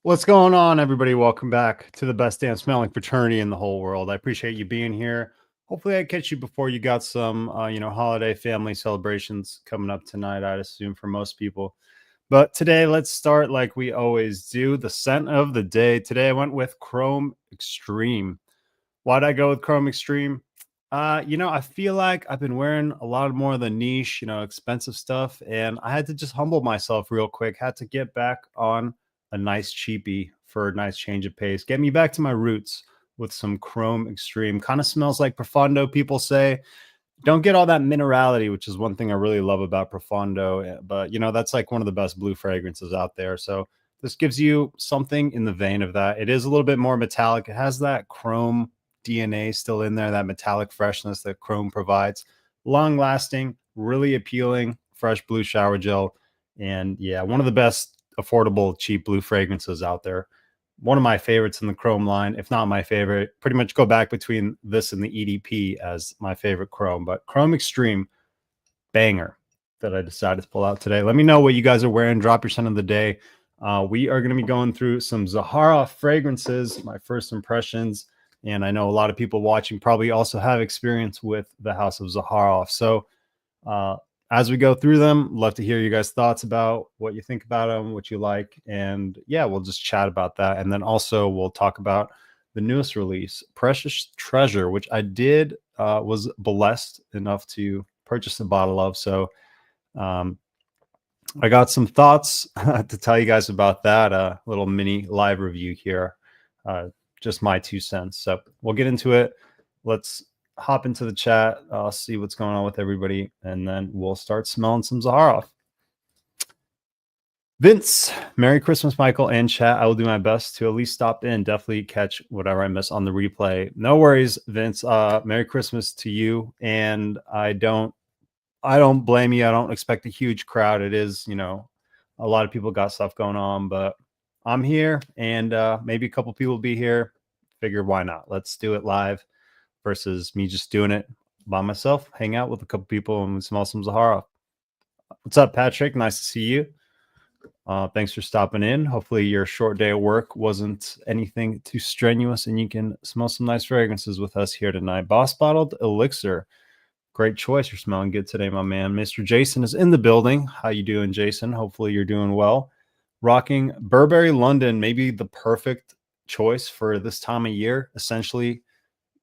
What's going on, everybody? Welcome back to the best damn smelling fraternity in the whole world. I appreciate you being here. Hopefully, I catch you before you got some, holiday family celebrations coming up tonight. I'd assume for most people. But today, let's start like we always do. The scent of the day. Today, I went with Chrome Extreme. Why'd I go with Chrome Extreme? I feel like I've been wearing a lot more of the niche, expensive stuff, and I had to just humble myself real quick. Had to get back on a nice cheapie for a nice change of pace. Get me back to my roots with some Chrome Extreme. Kind of smells like Profondo, people say. Don't get all that minerality, which is one thing I really love about Profondo. But that's like one of the best blue fragrances out there. So this gives you something in the vein of that. It is a little bit more metallic. It has that chrome DNA still in there, that metallic freshness that chrome provides. Long lasting, really appealing, fresh blue shower gel. And yeah, one of the best affordable, cheap blue fragrances out there. One of my favorites in the Chrome line, if not my favorite. Pretty much go back between this and the EDP as my favorite Chrome, but Chrome Extreme, banger that I decided to pull out today. Let me know what you guys are wearing. Drop your scent of the day. We are going to be going through some ZAHAROFF fragrances, my first impressions, and I know a lot of people watching probably also have experience with the House of ZAHAROFF. So as we go through them, love to hear you guys' thoughts about what you think about them, what you like, and yeah, we'll just chat about that. And then also we'll talk about the newest release, Precious Treasure, which I did was blessed enough to purchase a bottle of. So I got some thoughts to tell you guys about that. A little mini live review here, just my 2 cents. So we'll get into it. Let's hop into the chat. I'll see what's going on with everybody, and then we'll start smelling some ZAHAROFF. Vince, Merry Christmas, Michael, and chat. I will do my best to at least stop in. Definitely catch whatever I miss on the replay. No worries, Vince. Merry Christmas to you. And I don't blame you. I don't expect a huge crowd. It is, a lot of people got stuff going on, but I'm here, and maybe a couple people will be here. Figure why not? Let's do it live versus me just doing it by myself. Hang out with a couple people and smell some ZAHAROFF. What's up, Patrick? Nice to see you. Thanks for stopping in. Hopefully your short day at work wasn't anything too strenuous and you can smell some nice fragrances with us here tonight. Boss Bottled Elixir. Great choice. You're smelling good today, my man. Mr. Jason is in the building. How you doing, Jason? Hopefully you're doing well. Rocking Burberry London, maybe the perfect choice for this time of year. Essentially,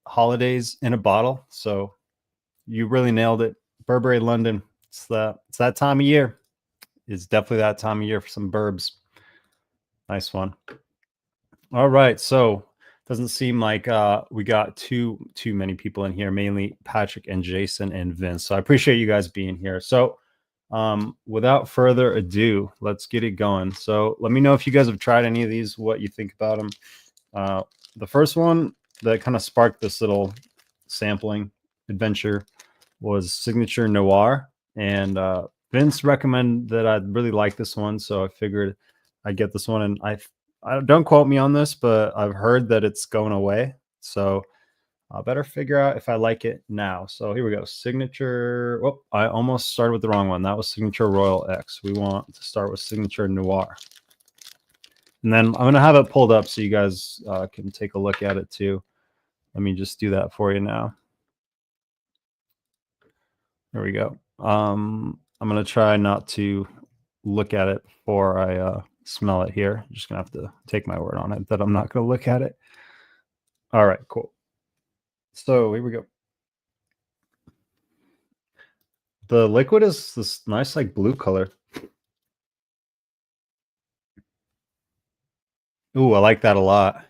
holidays in a bottle. So you really nailed it. Burberry London. It's that time of year. It's definitely that time of year for some burbs. Nice one. All right. So doesn't seem like we got too many people in here, mainly Patrick and Jason and Vince. So I appreciate you guys being here. So without further ado, let's get it going. So let me know if you guys have tried any of these, what you think about them. The first one that kind of sparked this little sampling adventure was Signature Noir. And Vince recommended that I'd really like this one. So I figured I'd get this one. And I don't quote me on this, but I've heard that it's going away. So I better figure out if I like it now. So here we go. Signature. Oh, I almost started with the wrong one. That was Signature Royal X. We want to start with Signature Noir. And then I'm going to have it pulled up so you guys can take a look at it too. Let me just do that for you now. There we go. I'm going to try not to look at it before I smell it here. I'm just going to have to take my word on it that I'm not going to look at it. All right, cool. So here we go. The liquid is this nice, like blue color. Ooh, I like that a lot.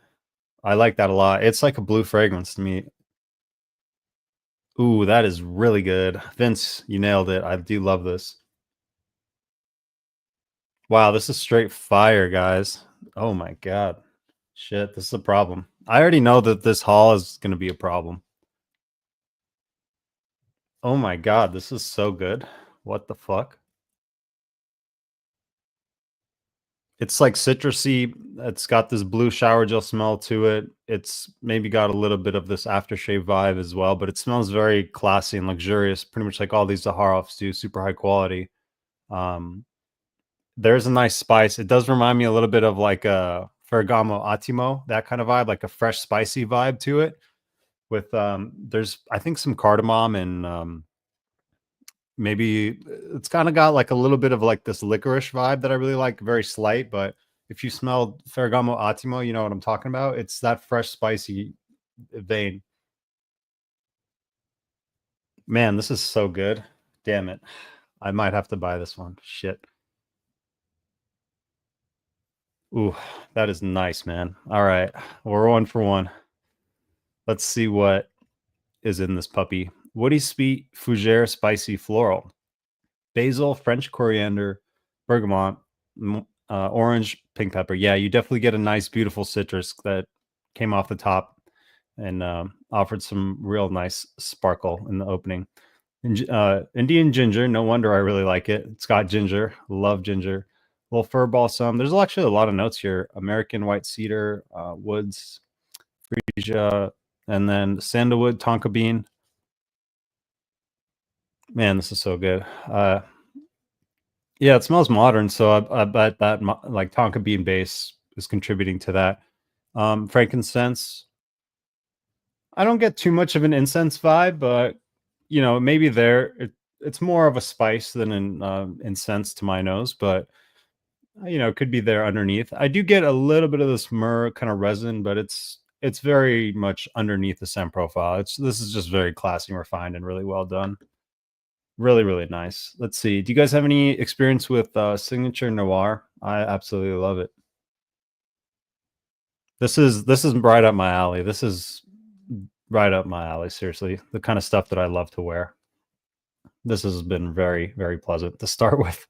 I like that a lot. It's like a blue fragrance to me. Ooh, that is really good. Vince, you nailed it. I do love this. Wow, this is straight fire, guys. Oh my God. Shit, this is a problem. I already know that this haul is going to be a problem. Oh my God, this is so good. What the fuck? It's like citrusy. It's got this blue shower gel smell to it. It's maybe got a little bit of this aftershave vibe as well, but it smells very classy and luxurious, pretty much like all these ZAHAROFFs do, super high quality. There's a nice spice. It does remind me a little bit of like a Ferragamo Attimo, that kind of vibe, like a fresh, spicy vibe to it. With there's I think some cardamom and maybe it's kind of got like a little bit of like this licorice vibe that I really like, very slight. But if you smell Ferragamo Attimo, you know what I'm talking about. It's that fresh, spicy vein. Man, this is so good. Damn it. I might have to buy this one. Shit. Ooh, that is nice, man. All right. We're 1 for 1. Let's see what is in this puppy. Woody sweet fougere spicy floral. Basil, French coriander, bergamot, orange, pink pepper. Yeah, you definitely get a nice, beautiful citrus that came off the top and offered some real nice sparkle in the opening. Indian ginger, no wonder I really like it. It's got ginger, love ginger. A little fir balsam. There's actually a lot of notes here. American white cedar, woods, freesia, and then sandalwood, tonka bean. Man, this is so good. Yeah, it smells modern, so I bet that like tonka bean base is contributing to that. Frankincense. I don't get too much of an incense vibe, but you know, maybe it's more of a spice than an incense to my nose, but you know, it could be there underneath. I do get a little bit of this myrrh kind of resin, but it's very much underneath the scent profile. This is just very classy and refined and really well done. Really, really nice. Let's see. Do you guys have any experience with Signature Noir? I absolutely love it. This is right up my alley. This is right up my alley, seriously. The kind of stuff that I love to wear. This has been very, very pleasant to start with.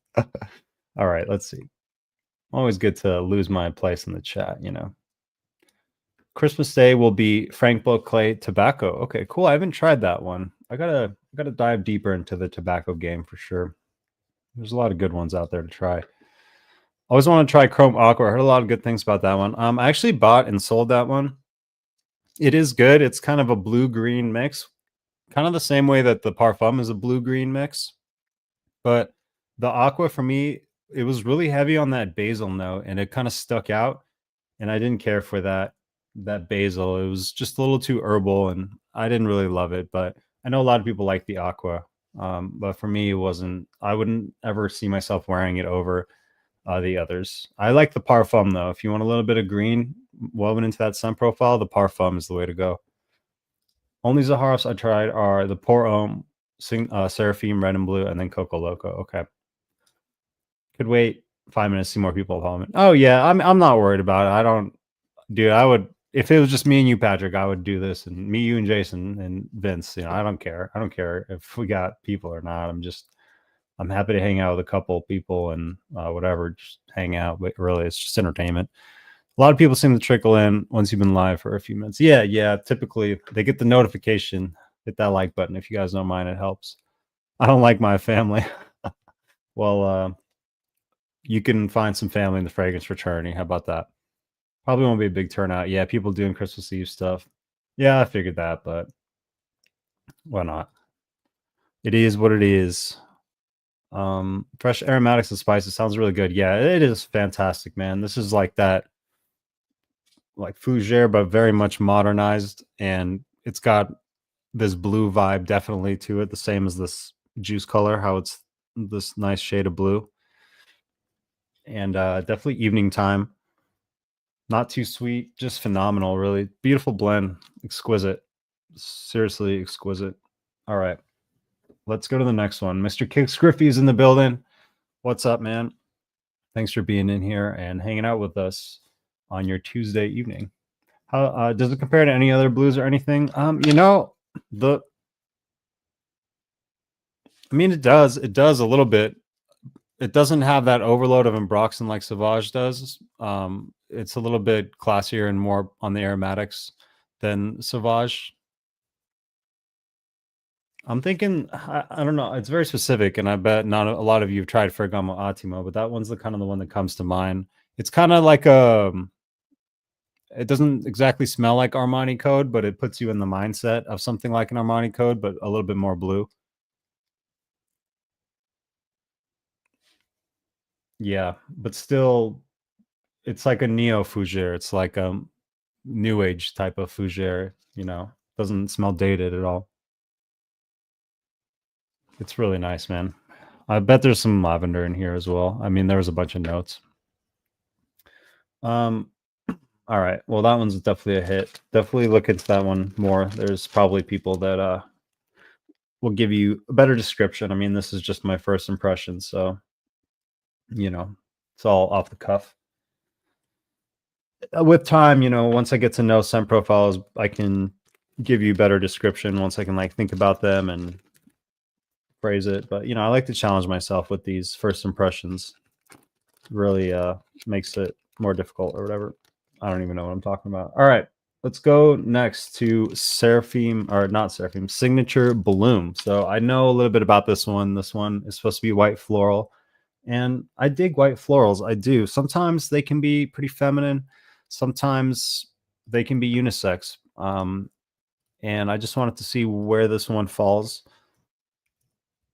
All right, let's see. Always good to lose my place in the chat, you know. Christmas Day will be Frank Clay tobacco. Okay, cool. I haven't tried that one. I gotta dive deeper into the tobacco game for sure. There's a lot of good ones out there to try. Always want to try Chrome Aqua. I heard a lot of good things about that one. I actually bought and sold that one. It is good. It's kind of a blue-green mix, kind of the same way that the Parfum is a blue-green mix. But the Aqua for me, it was really heavy on that basil note, and it kind of stuck out. And I didn't care for that basil. It was just a little too herbal, and I didn't really love it. But I know a lot of people like the Aqua, but for me, it wasn't. I wouldn't ever see myself wearing it over the others. I like the Parfum though. If you want a little bit of green woven into that sun profile, the Parfum is the way to go. Only Zaharoffs I tried are the Pour Homme, Seraphim, Red and Blue, and then Coco Loco. Okay. Could wait 5 minutes, see more people follow me. Oh yeah, I'm not worried about it. I don't, dude. I would if it was just me and you, Patrick. I would do this, and me, you, and Jason, and Vince. You know, I don't care. I don't care if we got people or not. I'm happy to hang out with a couple people and whatever, just hang out. But really, it's just entertainment. A lot of people seem to trickle in once you've been live for a few minutes. Yeah, yeah. Typically, they get the notification. Hit that like button if you guys don't mind. It helps. I don't like my family. Well, you can find some family in the fragrance fraternity. How about that? Probably won't be a big turnout. Yeah, people doing Christmas Eve stuff. Yeah, I figured that, but why not? It is what it is. Fresh aromatics and spices sounds really good. Yeah, it is fantastic, man. This is like that, like fougere, but very much modernized, and it's got this blue vibe definitely to it, the same as this juice color, how it's this nice shade of blue, and definitely evening time. Not too sweet, just phenomenal. Really beautiful blend, exquisite, seriously exquisite. All right, let's go to the next one. Mr. Kix Griffey's in the building. What's up, man? Thanks for being in here and hanging out with us on your Tuesday evening. How does it compare to any other blues or anything? You know, I mean, it does. It does a little bit. It doesn't have that overload of Ambroxan like Sauvage does. It's a little bit classier and more on the aromatics than Sauvage. I'm thinking, I don't know. It's very specific, and I bet not a lot of you have tried Ferragamo Attimo, but that one's the kind of the one that comes to mind. It's kind of like it doesn't exactly smell like Armani Code, but it puts you in the mindset of something like an Armani Code, but a little bit more blue. Yeah, but still It's like a neo fougere. It's like a new age type of fougere. Doesn't smell dated at all. It's really nice, man. I bet there's some lavender in here as well. I mean, there was a bunch of notes. Um, all right. Well, that one's definitely a hit. Definitely look into that one more. There's probably people that will give you a better description. I mean, this is just my first impression, so you know, it's all off the cuff. With time, once I get to know scent profiles, I can give you better description once I can like think about them and phrase it. But I like to challenge myself with these first impressions. Really makes it more difficult or whatever. I don't even know what I'm talking about. All right, let's go next to Seraphim, or not Seraphim, Signature Bloom. So I know a little bit about this one. This one is supposed to be white floral, and I dig white florals. I do. Sometimes they can be pretty feminine. Sometimes they can be unisex. And I just wanted to see where this one falls.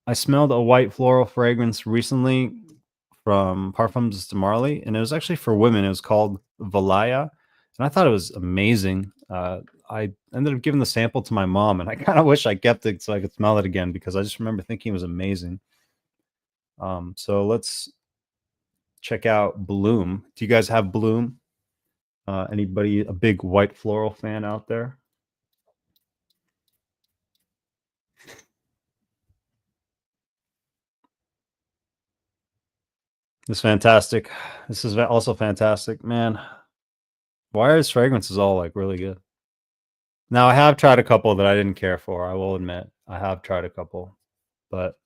I smelled a white floral fragrance recently from Parfums de Marly, and it was actually for women. It was called Valaya, and I thought it was amazing. I ended up giving the sample to my mom, and I kind of wish I kept it so I could smell it again because I just remember thinking it was amazing. So let's check out Bloom. Do you guys have Bloom? Anybody a big white floral fan out there? It's fantastic. This is also fantastic, man. Why are his fragrances all like really good? Now I have tried a couple that I didn't care for. I will admit I have tried a couple, but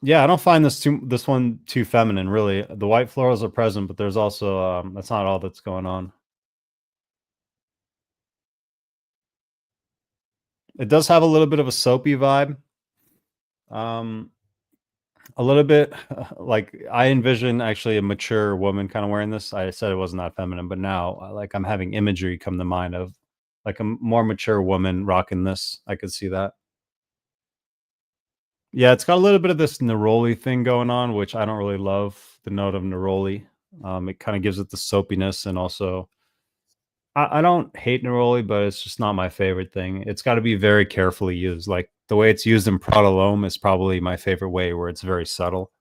yeah, I don't find this one too feminine. Really, the white florals are present, but there's also that's not all that's going on. It does have a little bit of a soapy vibe. Um, a little bit like I envision actually a mature woman kind of wearing this. I said it was not feminine, but now like I'm having imagery come to mind of like a more mature woman rocking this. I could see that. Yeah, it's got a little bit of this neroli thing going on, which I don't really love the note of neroli. It kind of gives it the soapiness, and also I don't hate neroli, but it's just not my favorite thing. It's got to be very carefully used. Like the way it's used in Prodalome is probably my favorite way, where it's very subtle.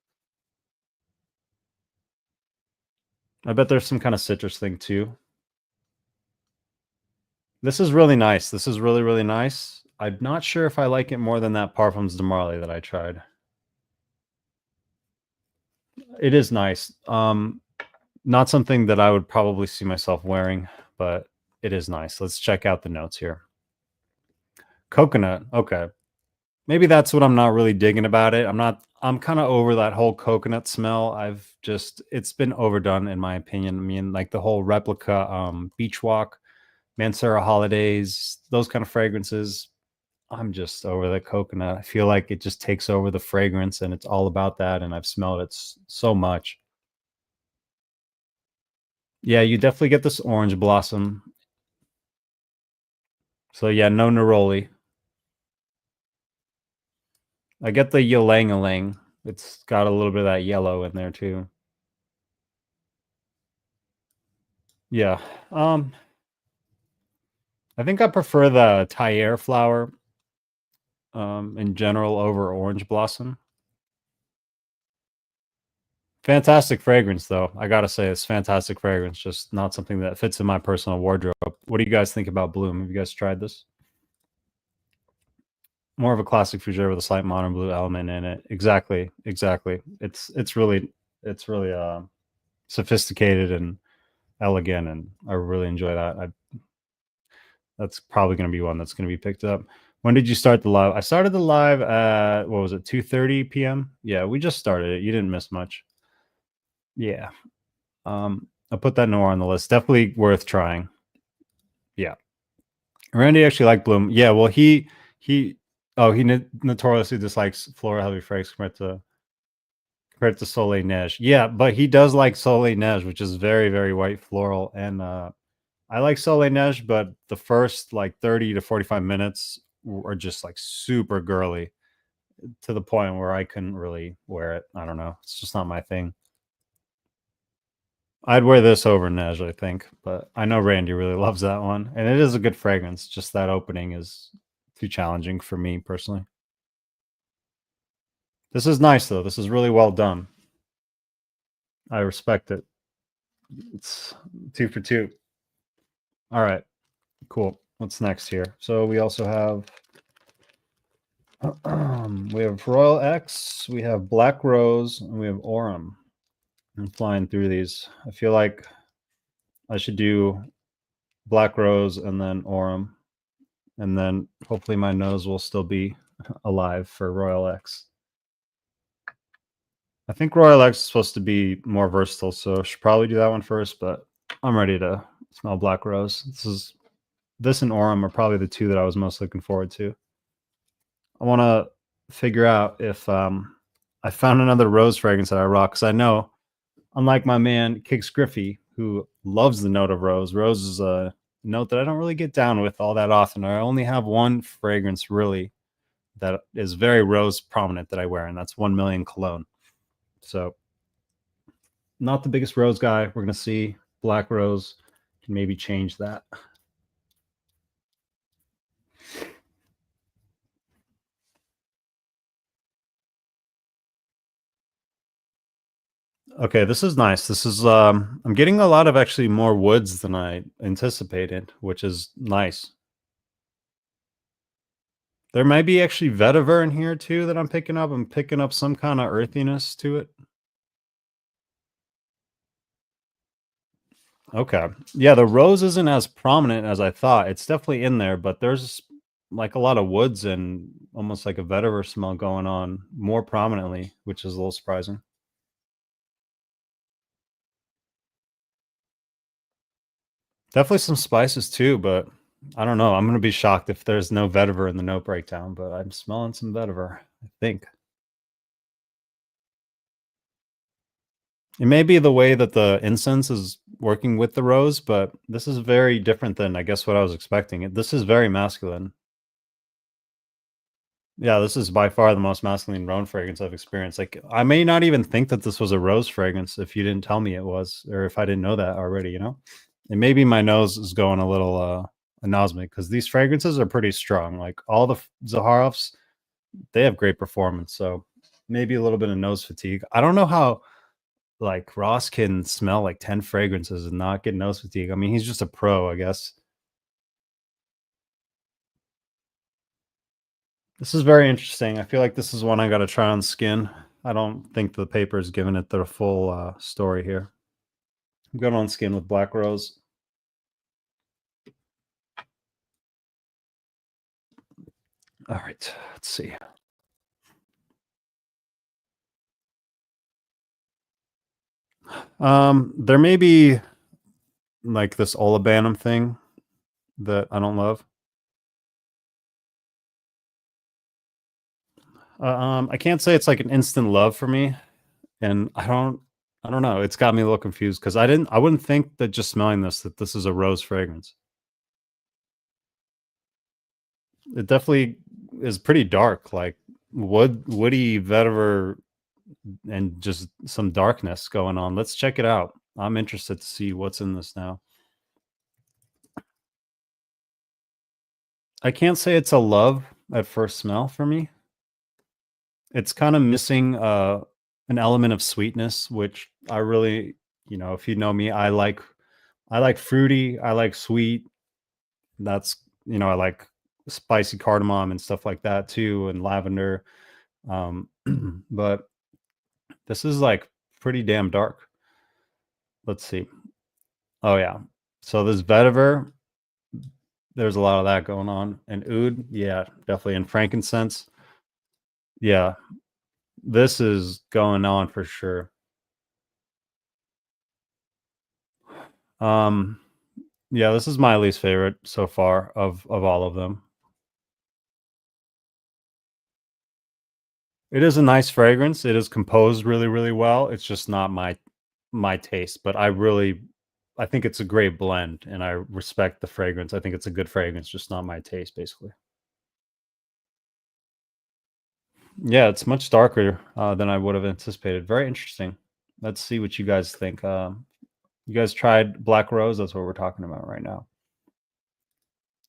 I bet there's some kind of citrus thing too. This is really nice. This is really, really nice. I'm not sure if I like it more than that Parfums de Marly that I tried. It is nice. Not something that I would probably see myself wearing, but it is nice. Let's check out the notes here. Coconut. Okay. Maybe that's what I'm not really digging about it. I'm kind of over that whole coconut smell. It's been overdone in my opinion. I mean, like the whole replica Beach Walk, Mansura Holidays, those kind of fragrances. I'm just over the coconut. I feel like it just takes over the fragrance and it's all about that. And I've smelled it so much. Yeah, you definitely get this orange blossom. So yeah, no neroli. I get the ylang-a-lang. It's got a little bit of that yellow in there too. Yeah. I think I prefer the Tyer flower in general over orange blossom. Fantastic fragrance though. I gotta say it's fantastic fragrance, just not something that fits in my personal wardrobe. What do you guys think about Bloom? Have you guys tried this? More of a classic fougere with a slight modern blue element in it. Exactly, exactly. It's really sophisticated and elegant, and I really enjoy that. That's probably going to be one that's going to be picked up. When did you start the live? I started the live at what was it, 2:30 p.m. Yeah, we just started it. You didn't miss much. Yeah. I'll put that nowhere on the list. Definitely worth trying. Yeah. Randy actually liked Bloom. Yeah, well he notoriously dislikes floral heavy fragrance compared to Soleil Neige. Yeah, but he does like Soleil Neige, which is very, very white floral. And I like Soleil Neige, but the first like 30 to 45 minutes are just like super girly to the point where I couldn't really wear it. I don't know. It's just not my thing. I'd wear this overNej, I think, but I know Randy really loves that one, and it is a good fragrance. Just that opening is too challenging for me personally. This is nice though. This is really well done. I respect it. It's 2 for 2. All right, cool. What's next here? So we also have we have Royal X, we have Black Rose, and we have Aurum. I'm flying through these. I feel like I should do Black Rose and then Aurum, and then hopefully my nose will still be alive for Royal X. I think Royal X is supposed to be more versatile, so I should probably do that one first, but I'm ready to smell Black Rose. This and Aurum are probably the two that I was most looking forward to. I want to figure out if I found another rose fragrance that I rock, because I know, unlike my man Kix Griffey, who loves the note of rose, rose is a note that I don't really get down with all that often. I only have one fragrance really that is very rose prominent that I wear, and that's 1 Million Cologne. So, not the biggest rose guy. We're going to see Black Rose can maybe change that. Okay, this is nice. This is I'm getting a lot of actually more woods than I anticipated, which is nice. There might be actually vetiver in here too that I'm picking up. I'm picking up some kind of earthiness to it. Okay. Yeah, the rose isn't as prominent as I thought. It's definitely in there, but there's like a lot of woods and almost like a vetiver smell going on more prominently, which is a little surprising. Definitely some spices too, but I don't know. I'm gonna be shocked if there's no vetiver in the note breakdown, but I'm smelling some vetiver, I think. It may be the way that the incense is working with the rose, but this is very different than I guess what I was expecting. This is very masculine. Yeah, this is by far the most masculine rose fragrance I've experienced. Like, I may not even think that this was a rose fragrance if you didn't tell me it was, or if I didn't know that already, you know? And maybe my nose is going a little anosmic because these fragrances are pretty strong. Like all the Zaharoffs, they have great performance. So maybe a little bit of nose fatigue. I don't know how like Ross can smell like 10 fragrances and not get nose fatigue. I mean, he's just a pro, I guess. This is very interesting. I feel like this is one I got to try on skin. I don't think the paper is giving it the full story here. I'm going on skin with Black Rose. All right, let's see. There may be like this olibanum thing that I don't love. I can't say it's like an instant love for me, and I don't know. It's got me a little confused because I wouldn't think that just smelling this that this is a rose fragrance. It definitely is pretty dark, like woody vetiver, and just some darkness going on. Let's check it out. I'm interested to see what's in this now. I can't say it's a love at first smell for me. It's kind of missing an element of sweetness, which I really, if you know me, I like fruity, I like sweet. That's I like spicy cardamom and stuff like that too, and lavender. Um, but this is like pretty damn dark. Let's see. Oh yeah. So this vetiver, there's a lot of that going on. And oud, yeah, definitely. And frankincense, yeah, this is going on for sure. Um, yeah, this is my least favorite so far of all of them. It is a nice fragrance. It is composed really, really well. It's just not my taste, but I think it's a great blend and I respect the fragrance. I think it's a good fragrance, just not my taste, basically. Yeah, it's much darker than I would have anticipated. Very interesting. Let's see what you guys think. You guys tried Black Rose? That's what we're talking about right now.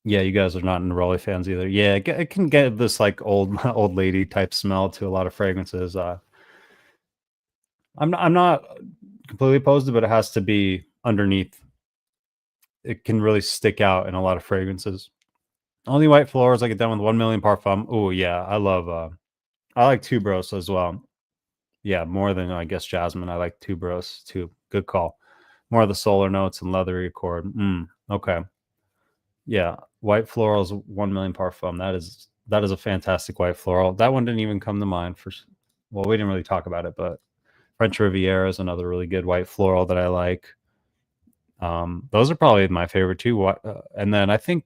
Yeah, you guys are not Neroli fans either. Yeah, it can get this like old old lady type smell to a lot of fragrances. I'm not completely opposed to it, but it has to be underneath. It can really stick out in a lot of fragrances. Only white flowers I get done with 1 million parfum. Oh yeah, I like tuberose as well. Yeah, more than I guess jasmine. I like tuberose too. Good call. More of the solar notes and leathery accord. Okay. Yeah, white florals 1 million parfum. That is a fantastic white floral. That one didn't even come to mind for. Well, we didn't really talk about it, but French Riviera is another really good white floral that I like. Those are probably my favorite too. And then I think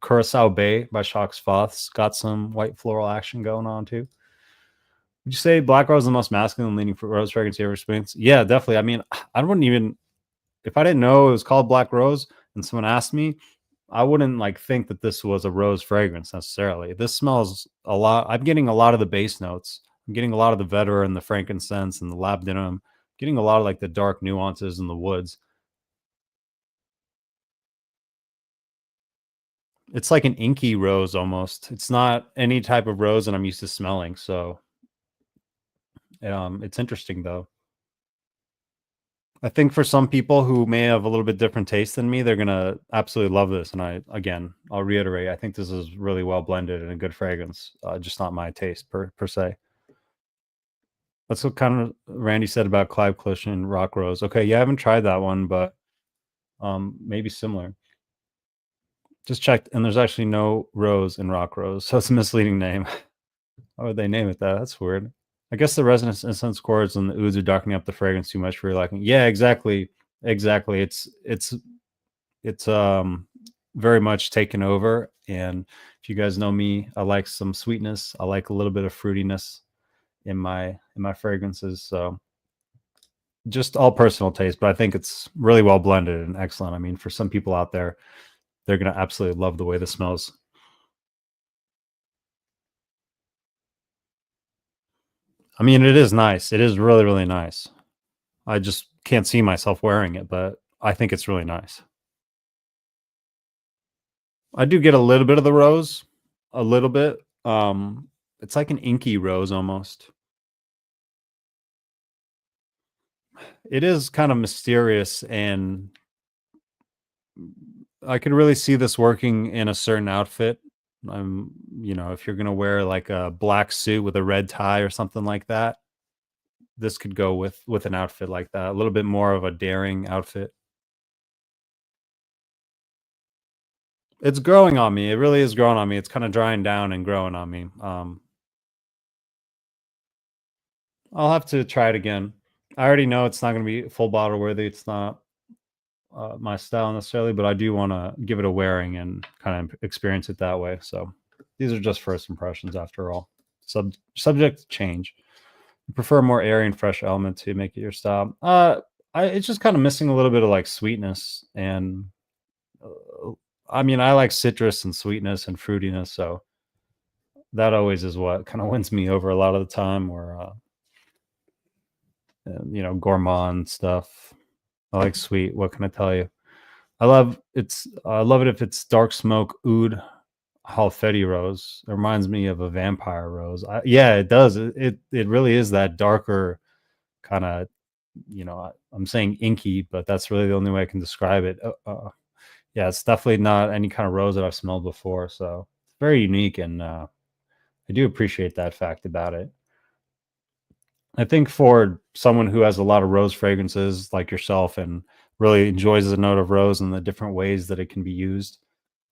Curacao Bay by Shock's Foth's got some white floral action going on too. Would you say Black Rose is the most masculine leaning rose fragrance you ever experienced? Yeah, definitely. I mean, I wouldn't even if I didn't know it was called Black Rose and someone asked me, I wouldn't like think that this was a rose fragrance necessarily. This smells a lot. I'm getting a lot of the base notes. I'm getting a lot of the vetiver and the frankincense and the labdanum. Getting a lot of like the dark nuances in the woods. It's like an inky rose almost. It's not any type of rose that I'm used to smelling. So it's interesting though. I think for some people who may have a little bit different taste than me, they're gonna absolutely love this. And I'll reiterate, I think this is really well blended and a good fragrance. Just not my taste per se. That's what kind of Randy said about Clive Clish and Rock Rose. Okay, yeah, I haven't tried that one, but maybe similar. Just checked, and there's actually no rose in Rock Rose, so it's a misleading name. Why would they name it that? That's weird. I guess the resonance incense chords and the ouds are darkening up the fragrance too much for your liking. Yeah, exactly. Exactly. It's very much taken over. And if you guys know me, I like some sweetness. I like a little bit of fruitiness in my fragrances. So just all personal taste, but I think it's really well blended and excellent. I mean, for some people out there, they're gonna absolutely love the way this smells. I mean, it is nice. It is really, really nice. I just can't see myself wearing it, but I think it's really nice. I do get a little bit of the rose, a little bit. It's like an inky rose almost. It is kind of mysterious, and I could really see this working in a certain outfit. If you're gonna wear like a black suit with a red tie or something like that, this could go with an outfit like that. A little bit more of a daring outfit. It's growing on me. It really is growing on me. It's kind of drying down and growing on me. I'll have to try it again. I already know it's not going to be full bottle worthy. It's not my style necessarily, but I do want to give it a wearing and kind of experience it that way. So these are just first impressions after all. Subject to change. You prefer a more airy and fresh element to make it your style. It's just kind of missing a little bit of like sweetness and I mean, I like citrus and sweetness and fruitiness, so that always is what kind of wins me over a lot of the time. Or gourmand stuff. I like sweet. What can I tell you? I love it if it's dark smoke oud halfeti rose. It reminds me of a vampire rose. Yeah, it does. It really is that darker kind of. I'm saying inky, but that's really the only way I can describe it. Yeah, it's definitely not any kind of rose that I've smelled before. So it's very unique, and I do appreciate that fact about it. I think for someone who has a lot of rose fragrances like yourself and really enjoys the note of rose and the different ways that it can be used,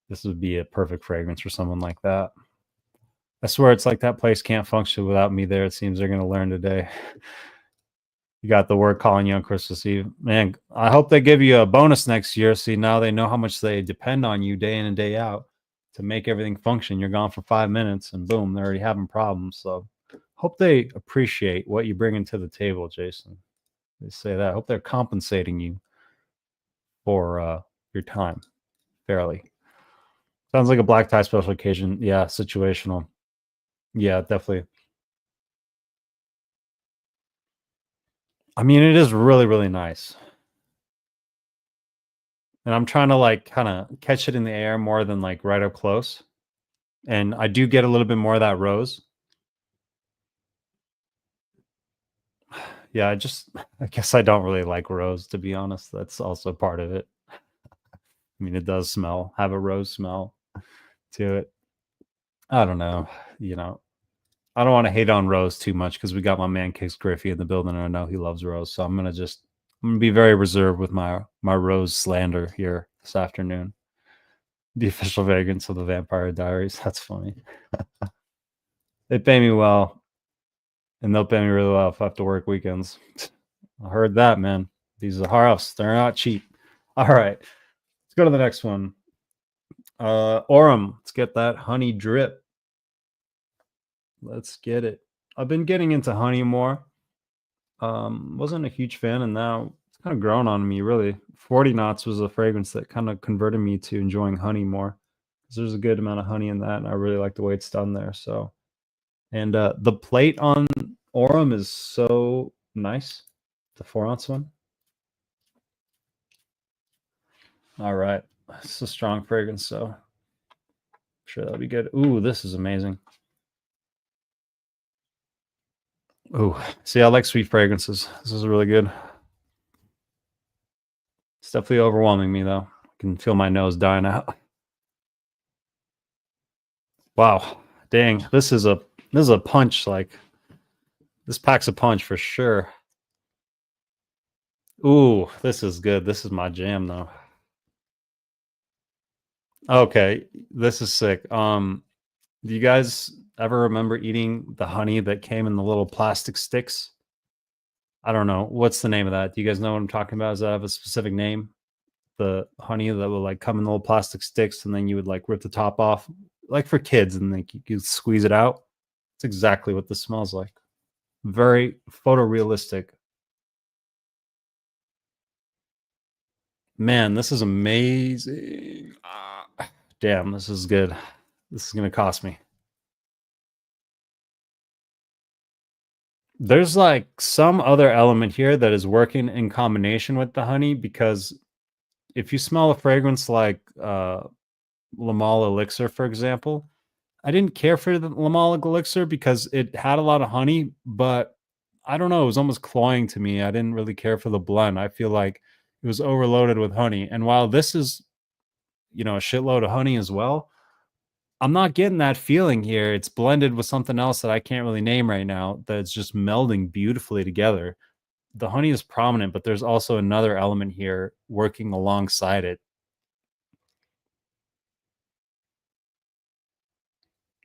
this would be a perfect fragrance for someone like that. I swear it's like that place can't function without me there. It seems they're going to learn today. You got the word calling you on Christmas Eve. Man, I hope they give you a bonus next year. See, now they know how much they depend on you day in and day out to make everything function. You're gone for 5 minutes and boom, they're already having problems. So hope they appreciate what you bring into the table, Jason. They say that. I hope they're compensating you for your time fairly. Sounds like a black tie special occasion. Yeah, situational. Yeah, definitely. I mean, it is really, really nice. And I'm trying to like kind of catch it in the air more than like right up close. And I do get a little bit more of that rose. Yeah, I guess I don't really like rose, to be honest. That's also part of it. I mean, it does have a rose smell to it. I don't know. You know, I don't want to hate on Rose too much because we got my man Kix Griffey in the building, and I know he loves Rose. So I'm gonna be very reserved with my Rose slander here this afternoon. The official fragrance of the Vampire Diaries. That's funny. They pay me well, and they'll pay me really well if I have to work weekends. I heard that, man. These ZAHAROFFs, they're not cheap. All right, let's go to the next one. Aurum, let's get that honey drip. Let's get it. I've been getting into honey more. Wasn't a huge fan, and now it's kind of grown on me, really. 40 knots was a fragrance that kind of converted me to enjoying honey more because there's a good amount of honey in that, and I really like the way it's done there. So, and the plate on Aurum is so nice, the 4-ounce one. All right, it's a strong fragrance, so I'm sure that'll be good. Ooh, this is amazing. Ooh, see, I like sweet fragrances. This is really good. It's definitely overwhelming me though. I can feel my nose dying out. Wow, dang, this is a punch. Like this packs a punch for sure. Ooh, this is good. This is my jam though. Okay, this is sick. Do you guys ever remember eating the honey that came in the little plastic sticks? I don't know. What's the name of that? Do you guys know what I'm talking about? Does that have a specific name? The honey that would like come in little plastic sticks and then you would like rip the top off, like for kids, and like you could squeeze it out. It's exactly what this smells like. Very photorealistic. Man, this is amazing. Damn, this is good. This is gonna cost me. There's like some other element here that is working in combination with the honey because if you smell a fragrance like Lamal Elixir, for example, I didn't care for the Lamal Elixir because it had a lot of honey, but I don't know, it was almost cloying to me. I didn't really care for the blend. I feel like it was overloaded with honey. And while this is, a shitload of honey as well, I'm not getting that feeling here. It's blended with something else that I can't really name right now that's just melding beautifully together. The honey is prominent, but there's also another element here working alongside it.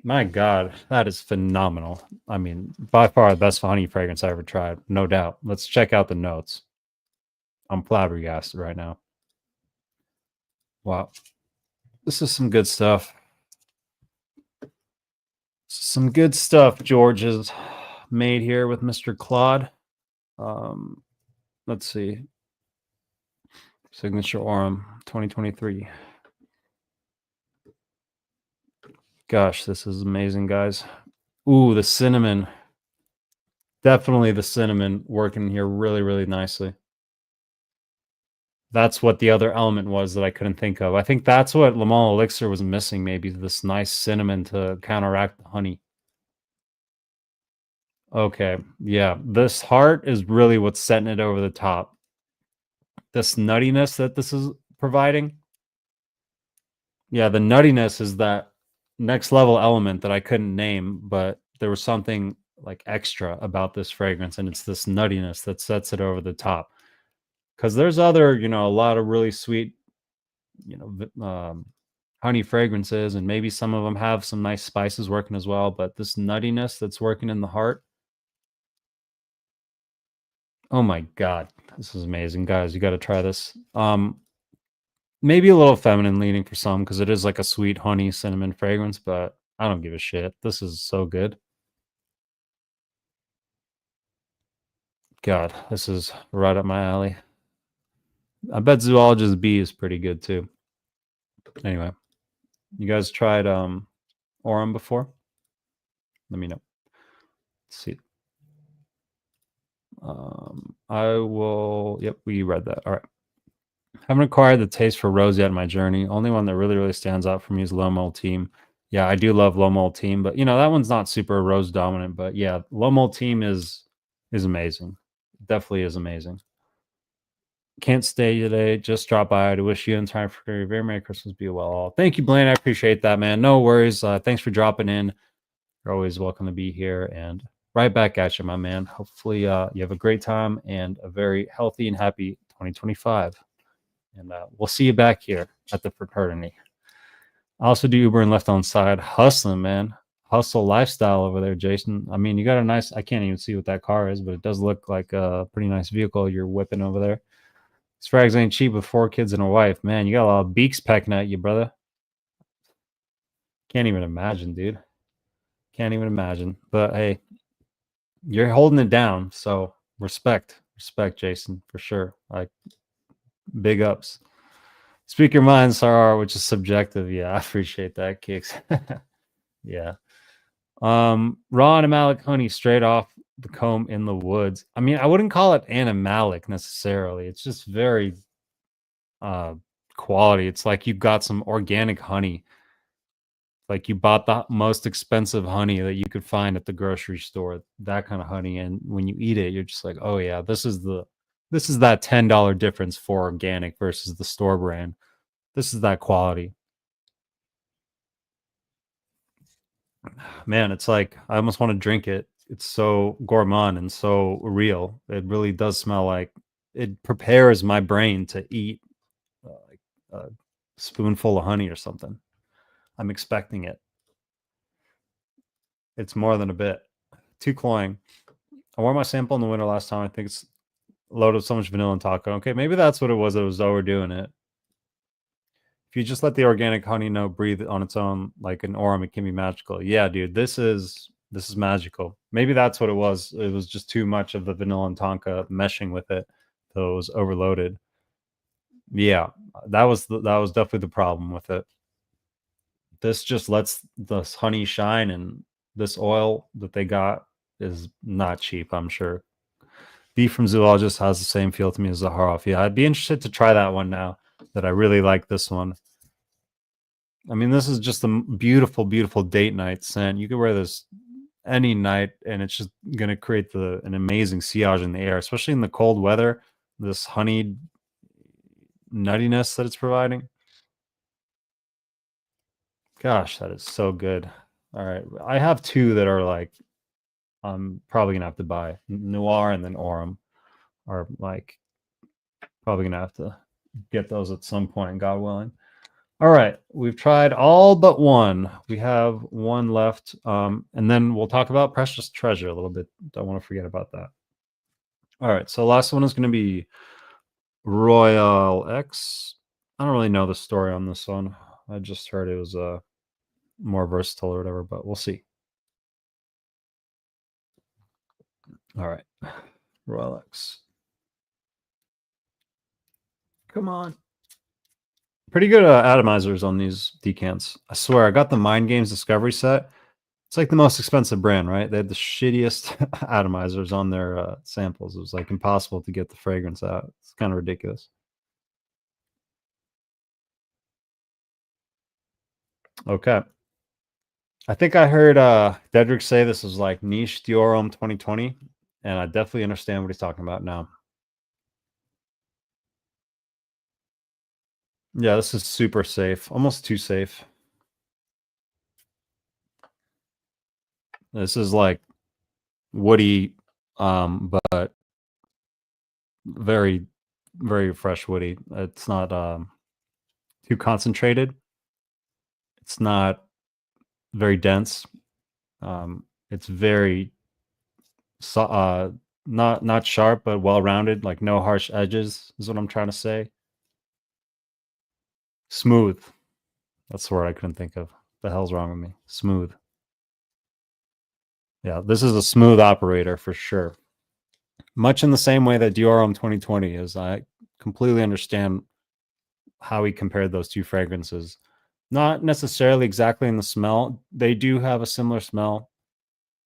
My God, that is phenomenal. I mean, by far the best honey fragrance I ever tried, no doubt. Let's check out the notes. I'm flabbergasted right now. Wow. This is some good stuff. Some good stuff George has made here with Mr. Claude. Um, let's see. Signature Aurum 2023. Gosh, this is amazing, guys. Ooh, the cinnamon. Definitely the cinnamon working here really, really nicely. That's what the other element was that I couldn't think of. I think that's what Lamal Elixir was missing, maybe this nice cinnamon to counteract the honey. Okay, yeah, this heart is really what's setting it over the top. This nuttiness that this is providing. Yeah, the nuttiness is that next level element that I couldn't name, but there was something like extra about this fragrance, and it's this nuttiness that sets it over the top. Because there's other, a lot of really sweet, honey fragrances, and maybe some of them have some nice spices working as well. But this nuttiness that's working in the heart, oh my God, this is amazing, guys. You got to try this. Maybe a little feminine leaning for some because it is like a sweet honey cinnamon fragrance, but I don't give a shit. This is so good. God, this is right up my alley. I bet Zoologist B is pretty good too. Anyway, you guys tried Aurum before? Let me know. Let's see. I will. Yep, we read that. All right. Haven't acquired the taste for rose yet in my journey. Only one that really, really stands out for me is Low Mold Team. Yeah, I do love Low Mold Team, but that one's not super rose dominant. But yeah, Low Mold Team is amazing. Definitely is amazing. Can't stay today. Just drop by to wish you and time for a very Merry Christmas. Be well all. Thank you, Blaine. I appreciate that, man. No worries. Thanks for dropping in. You're always welcome to be here, and right back at you, my man. Hopefully, you have a great time and a very healthy and happy 2025. And we'll see you back here at the fraternity. I also do Uber and Lyft on side. Hustling, man. Hustle lifestyle over there, Jason. I mean, you got a nice, I can't even see what that car is, but it does look like a pretty nice vehicle you're whipping over there. These frags ain't cheap with 4 kids and a wife. Man, you got a lot of beaks pecking at you, brother. Can't even imagine, dude. Can't even imagine. But hey, you're holding it down. So respect, Jason, for sure. Like, big ups. Speak your mind, Sarar, which is subjective. Yeah, I appreciate that, Kicks. Yeah. Raw animalic honey straight off the comb in the woods. I mean, I wouldn't call it animalic necessarily. It's just very quality. It's like you got some organic honey. Like you bought the most expensive honey that you could find at the grocery store. That kind of honey, and when you eat it, you're just like, oh yeah, this is that $10 difference for organic versus the store brand. This is that quality. Man, it's like I almost want to drink it. It's so gourmand and so real. It really does smell like it prepares my brain to eat like a spoonful of honey or something. I'm expecting it. It's more than a bit. Too cloying. I wore my sample in the winter last time. I think it's loaded with so much vanilla and taco. Okay, maybe that's what it was. It was overdoing it. If you just let the organic honey note breathe on its own like an orem, it can be magical. Yeah, dude, this is magical. Maybe that's what it was. It was just too much of the vanilla and tonka meshing with it, so it was overloaded. Yeah, that was definitely the problem with it. This just lets the honey shine, and this oil that they got is not cheap, I'm sure. Beef from Zoologist has the same feel to me as Zaharoff. Yeah, I'd be interested to try that one now that I really like this one. I mean, this is just a beautiful, beautiful date night scent. You could wear this any night, and it's just going to create an amazing sillage in the air, especially in the cold weather. This honeyed nuttiness that it's providing. Gosh, that is so good. All right, I have 2 that are like I'm probably gonna have to buy. Noir and then Orem are like probably gonna have to get those at some point, God willing. All right, we've tried all but one. We have one left, and then we'll talk about Precious Treasure a little bit. Don't want to forget about that. All right, so last one is going to be Royal X. I don't really know the story on this one. I just heard it was more versatile or whatever, but we'll see. All right, Royal X. Come on. Pretty good atomizers on these decants. I swear, I got the Mind Games Discovery set. It's like the most expensive brand, right? They had the shittiest atomizers on their samples. It was like impossible to get the fragrance out. It's kind of ridiculous. Okay. I think I heard Dedrick say this was like niche Diorum 2020, and I definitely understand what he's talking about now. Yeah, this is super safe, almost too safe. This is like woody, but very, very fresh woody. It's not too concentrated. It's not very dense. It's very not sharp, but well rounded. Like no harsh edges is what I'm trying to say. Smooth. That's the word I couldn't think of. The hell's wrong with me? Smooth. Yeah, this is a smooth operator for sure. Much in the same way that Diorum 2020 is. I completely understand how he compared those 2 fragrances. Not necessarily exactly in the smell. They do have a similar smell.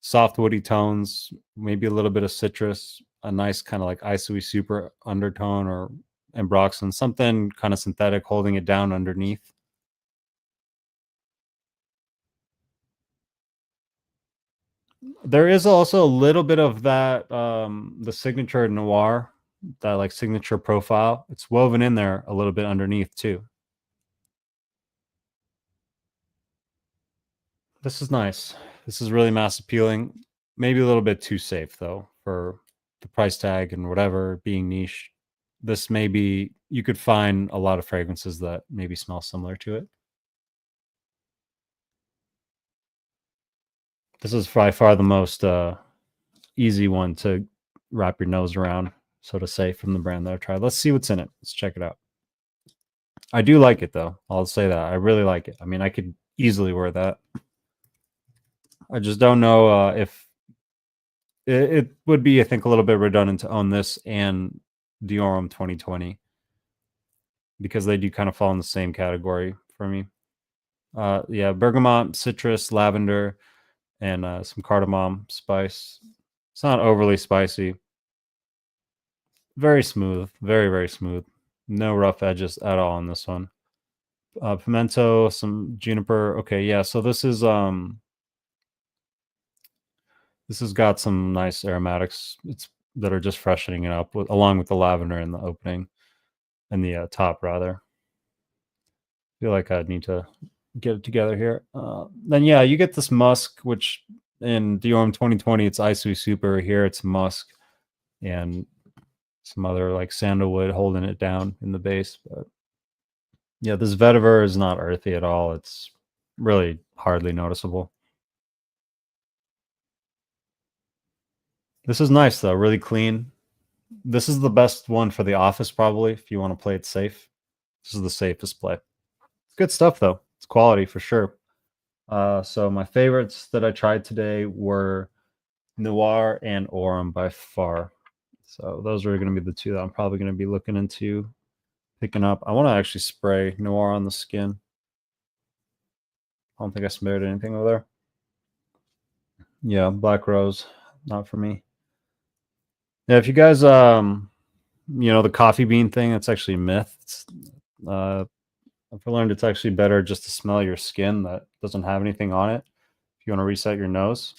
Soft woody tones, maybe a little bit of citrus, a nice kind of like isoe super undertone or ambroxan, something kind of synthetic holding it down underneath. There is also a little bit of that, the signature noir, that like signature profile. It's woven in there a little bit underneath too. This is nice. This is really mass appealing. Maybe a little bit too safe though for the price tag and whatever being niche. This may be, you could find a lot of fragrances that maybe smell similar to it. This is by far the most easy one to wrap your nose around, so to say, from the brand that I've tried. Let's see what's in it. Let's check it out. I do like it though. I'll say that. I really like it. I mean, I could easily wear that. I just don't know if it would be, I think, a little bit redundant to own this and Diorum 2020 because they do kind of fall in the same category for me. Yeah, bergamot, citrus, lavender, and some cardamom spice. It's not overly spicy. Very smooth, very, very smooth. No rough edges at all on this one. Pimento, some juniper. Okay, yeah, so this has got some nice aromatics. It's that are just freshening it up along with the lavender in the opening and the top rather. I feel like I need to get it together here. Then yeah, you get this musk, which in Diorum 2020 it's Isui Super. Here it's musk and some other like sandalwood holding it down in the base. But yeah, this vetiver is not earthy at all. It's really hardly noticeable. This is nice though, really clean. This is the best one for the office probably if you want to play it safe. This is the safest play. Good stuff though. It's quality for sure. So my favorites that I tried today were Noir and Aurum by far. So those are going to be the two that I'm probably going to be looking into picking up. I want to actually spray Noir on the skin. I don't think I smeared anything over there. Yeah, Black Rose, not for me. Yeah, if you guys, the coffee bean thing, it's actually a myth. I've learned it's actually better just to smell your skin that doesn't have anything on it. If you want to reset your nose,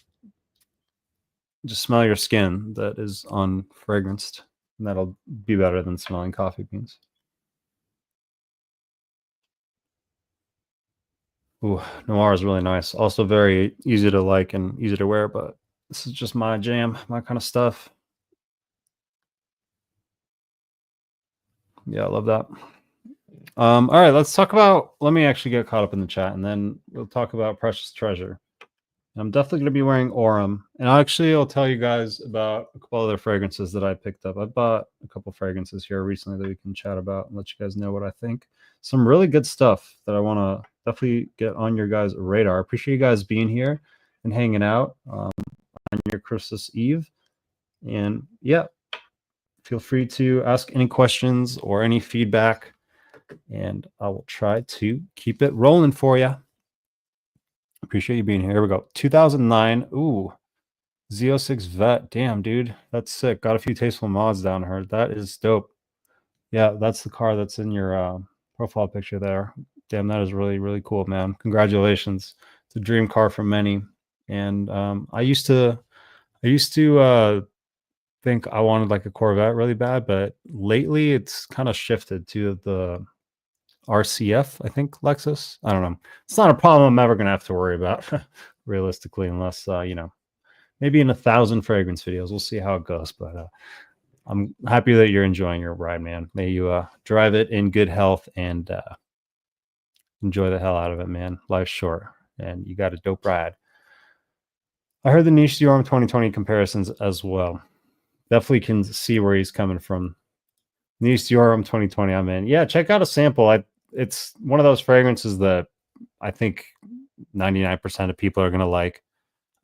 just smell your skin that is unfragranced, and that'll be better than smelling coffee beans. Ooh, Noir is really nice. Also very easy to like and easy to wear, but this is just my jam, my kind of stuff. Yeah, I love that. All right, let me actually get caught up in the chat and then we'll talk about Precious Treasure. I'm definitely going to be wearing Aurum. And I'll tell you guys about a couple other fragrances that I picked up. I bought a couple fragrances here recently that we can chat about and let you guys know what I think. Some really good stuff that I want to definitely get on your guys' radar. I appreciate you guys being here and hanging out on your Christmas Eve. And yeah, feel free to ask any questions or any feedback, and I will try to keep it rolling for you. Appreciate you being here. Here we go. 2009. Ooh, Z06 Vet. Damn, dude. That's sick. Got a few tasteful mods down here. That is dope. Yeah, that's the car that's in your profile picture there. Damn, that is really, really cool, man. Congratulations. It's a dream car for many. And I used to think I wanted like a Corvette really bad, but lately it's kind of shifted to the RCF, I think, Lexus. I don't know. It's not a problem I'm ever going to have to worry about, realistically, unless, maybe in 1,000 fragrance videos. We'll see how it goes. But I'm happy that you're enjoying your ride, man. May you drive it in good health and enjoy the hell out of it, man. Life's short, and you got a dope ride. I heard the niche Diorum 2020 comparisons as well. Definitely can see where he's coming from. Niche Diorum 2020, I'm in. Yeah, check out a sample. It's one of those fragrances that I think 99% of people are going to like.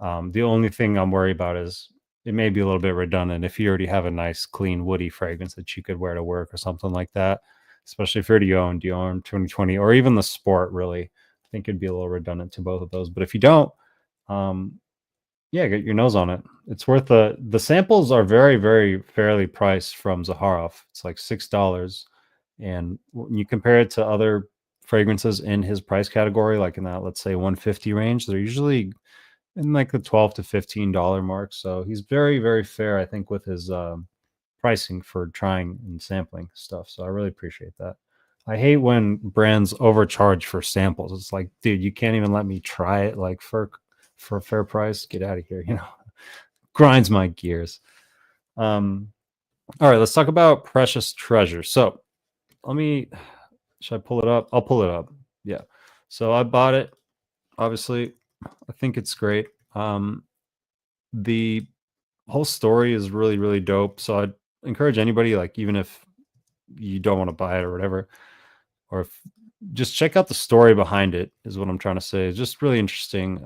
The only thing I'm worried about is it may be a little bit redundant if you already have a nice, clean, woody fragrance that you could wear to work or something like that, especially if you already own Diorum 2020 or even the Sport, really. I think it'd be a little redundant to both of those. But if you don't, yeah, get your nose on it. It's worth the samples are very, very fairly priced from ZAHAROFF. It's like $6. And when you compare it to other fragrances in his price category, like in that, let's say 150 range, they're usually in like the 12 to $15 mark. So he's very, very fair, I think, with his pricing for trying and sampling stuff. So I really appreciate that. I hate when brands overcharge for samples. It's like, dude, you can't even let me try it like for a fair price. Get out of here, you know. Grinds my gears. Um, all right, let's talk about Precious Treasure. So let me should I pull it up? I'll pull it up. Yeah. So I bought it. Obviously, I think it's great. The whole story is really, really dope. So I'd encourage anybody, like even if you don't want to buy it or whatever, or if, just check out the story behind it. Is what I'm trying to say. It's just really interesting.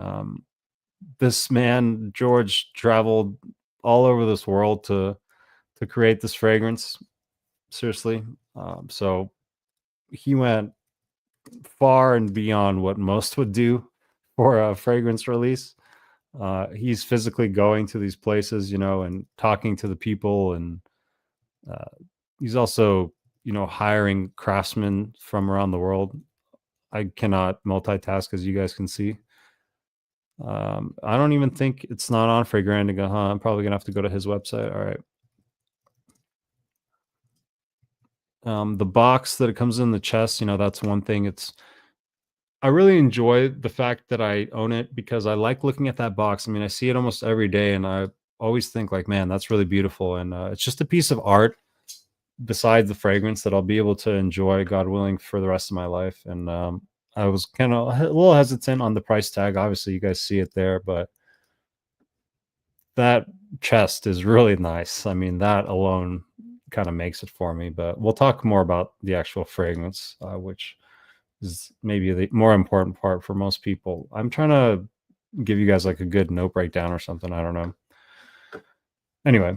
This man George traveled all over this world to create this fragrance. Seriously, so he went far and beyond what most would do for a fragrance release. He's physically going to these places, you know, and talking to the people, and uh, he's also, you know, hiring craftsmen from around the world. I cannot multitask, as you guys can see. I don't even think it's not on Fragrantica, huh? I'm probably gonna have to go to his website. All right. The box that it comes in the chest, you know, that's one thing. I really enjoy the fact that I own it because I like looking at that box. I mean, I see it almost every day, and I always think like, man, that's really beautiful. And it's just a piece of art besides the fragrance that I'll be able to enjoy, God willing, for the rest of my life. And I was kind of a little hesitant on the price tag. Obviously, you guys see it there, but that chest is really nice. I mean, that alone kind of makes it for me. But we'll talk more about the actual fragrance, which is maybe the more important part for most people. I'm trying to give you guys like a good note breakdown or something. I don't know. Anyway,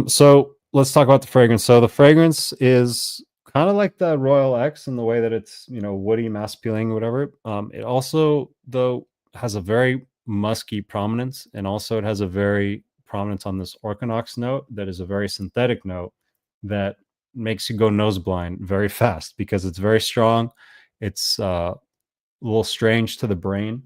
so let's talk about the fragrance. So the fragrance is kind of like the Royal X in the way that it's, you know, woody, mass appealing, whatever. It also though has a very musky prominence, and also it has a very prominence on this Orchinox note that is a very synthetic note that makes you go nose blind very fast because it's very strong. It's a little strange to the brain.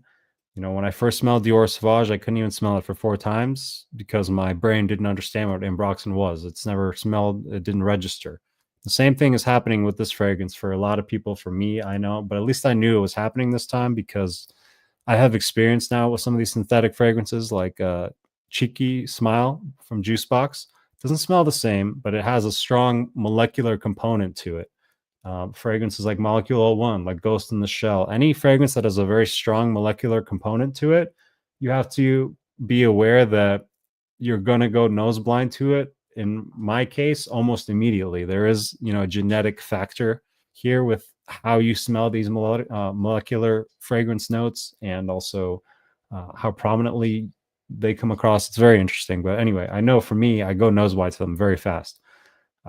You know, when I first smelled Dior Sauvage, I couldn't even smell it for 4 times because my brain didn't understand what ambroxan was. It's never smelled, it didn't register. The same thing is happening with this fragrance for a lot of people. For me, I know, but at least I knew it was happening this time because I have experience now with some of these synthetic fragrances like Cheeky Smile from Juicebox. It doesn't smell the same, but it has a strong molecular component to it. Fragrances like Molecule 01, like Ghost in the Shell, any fragrance that has a very strong molecular component to it, you have to be aware that you're going to go nose blind to it. In my case, almost immediately. There is, you know, a genetic factor here with how you smell these molecular fragrance notes, and also how prominently they come across. It's very interesting. But anyway, I know for me, I go nose wide to them very fast.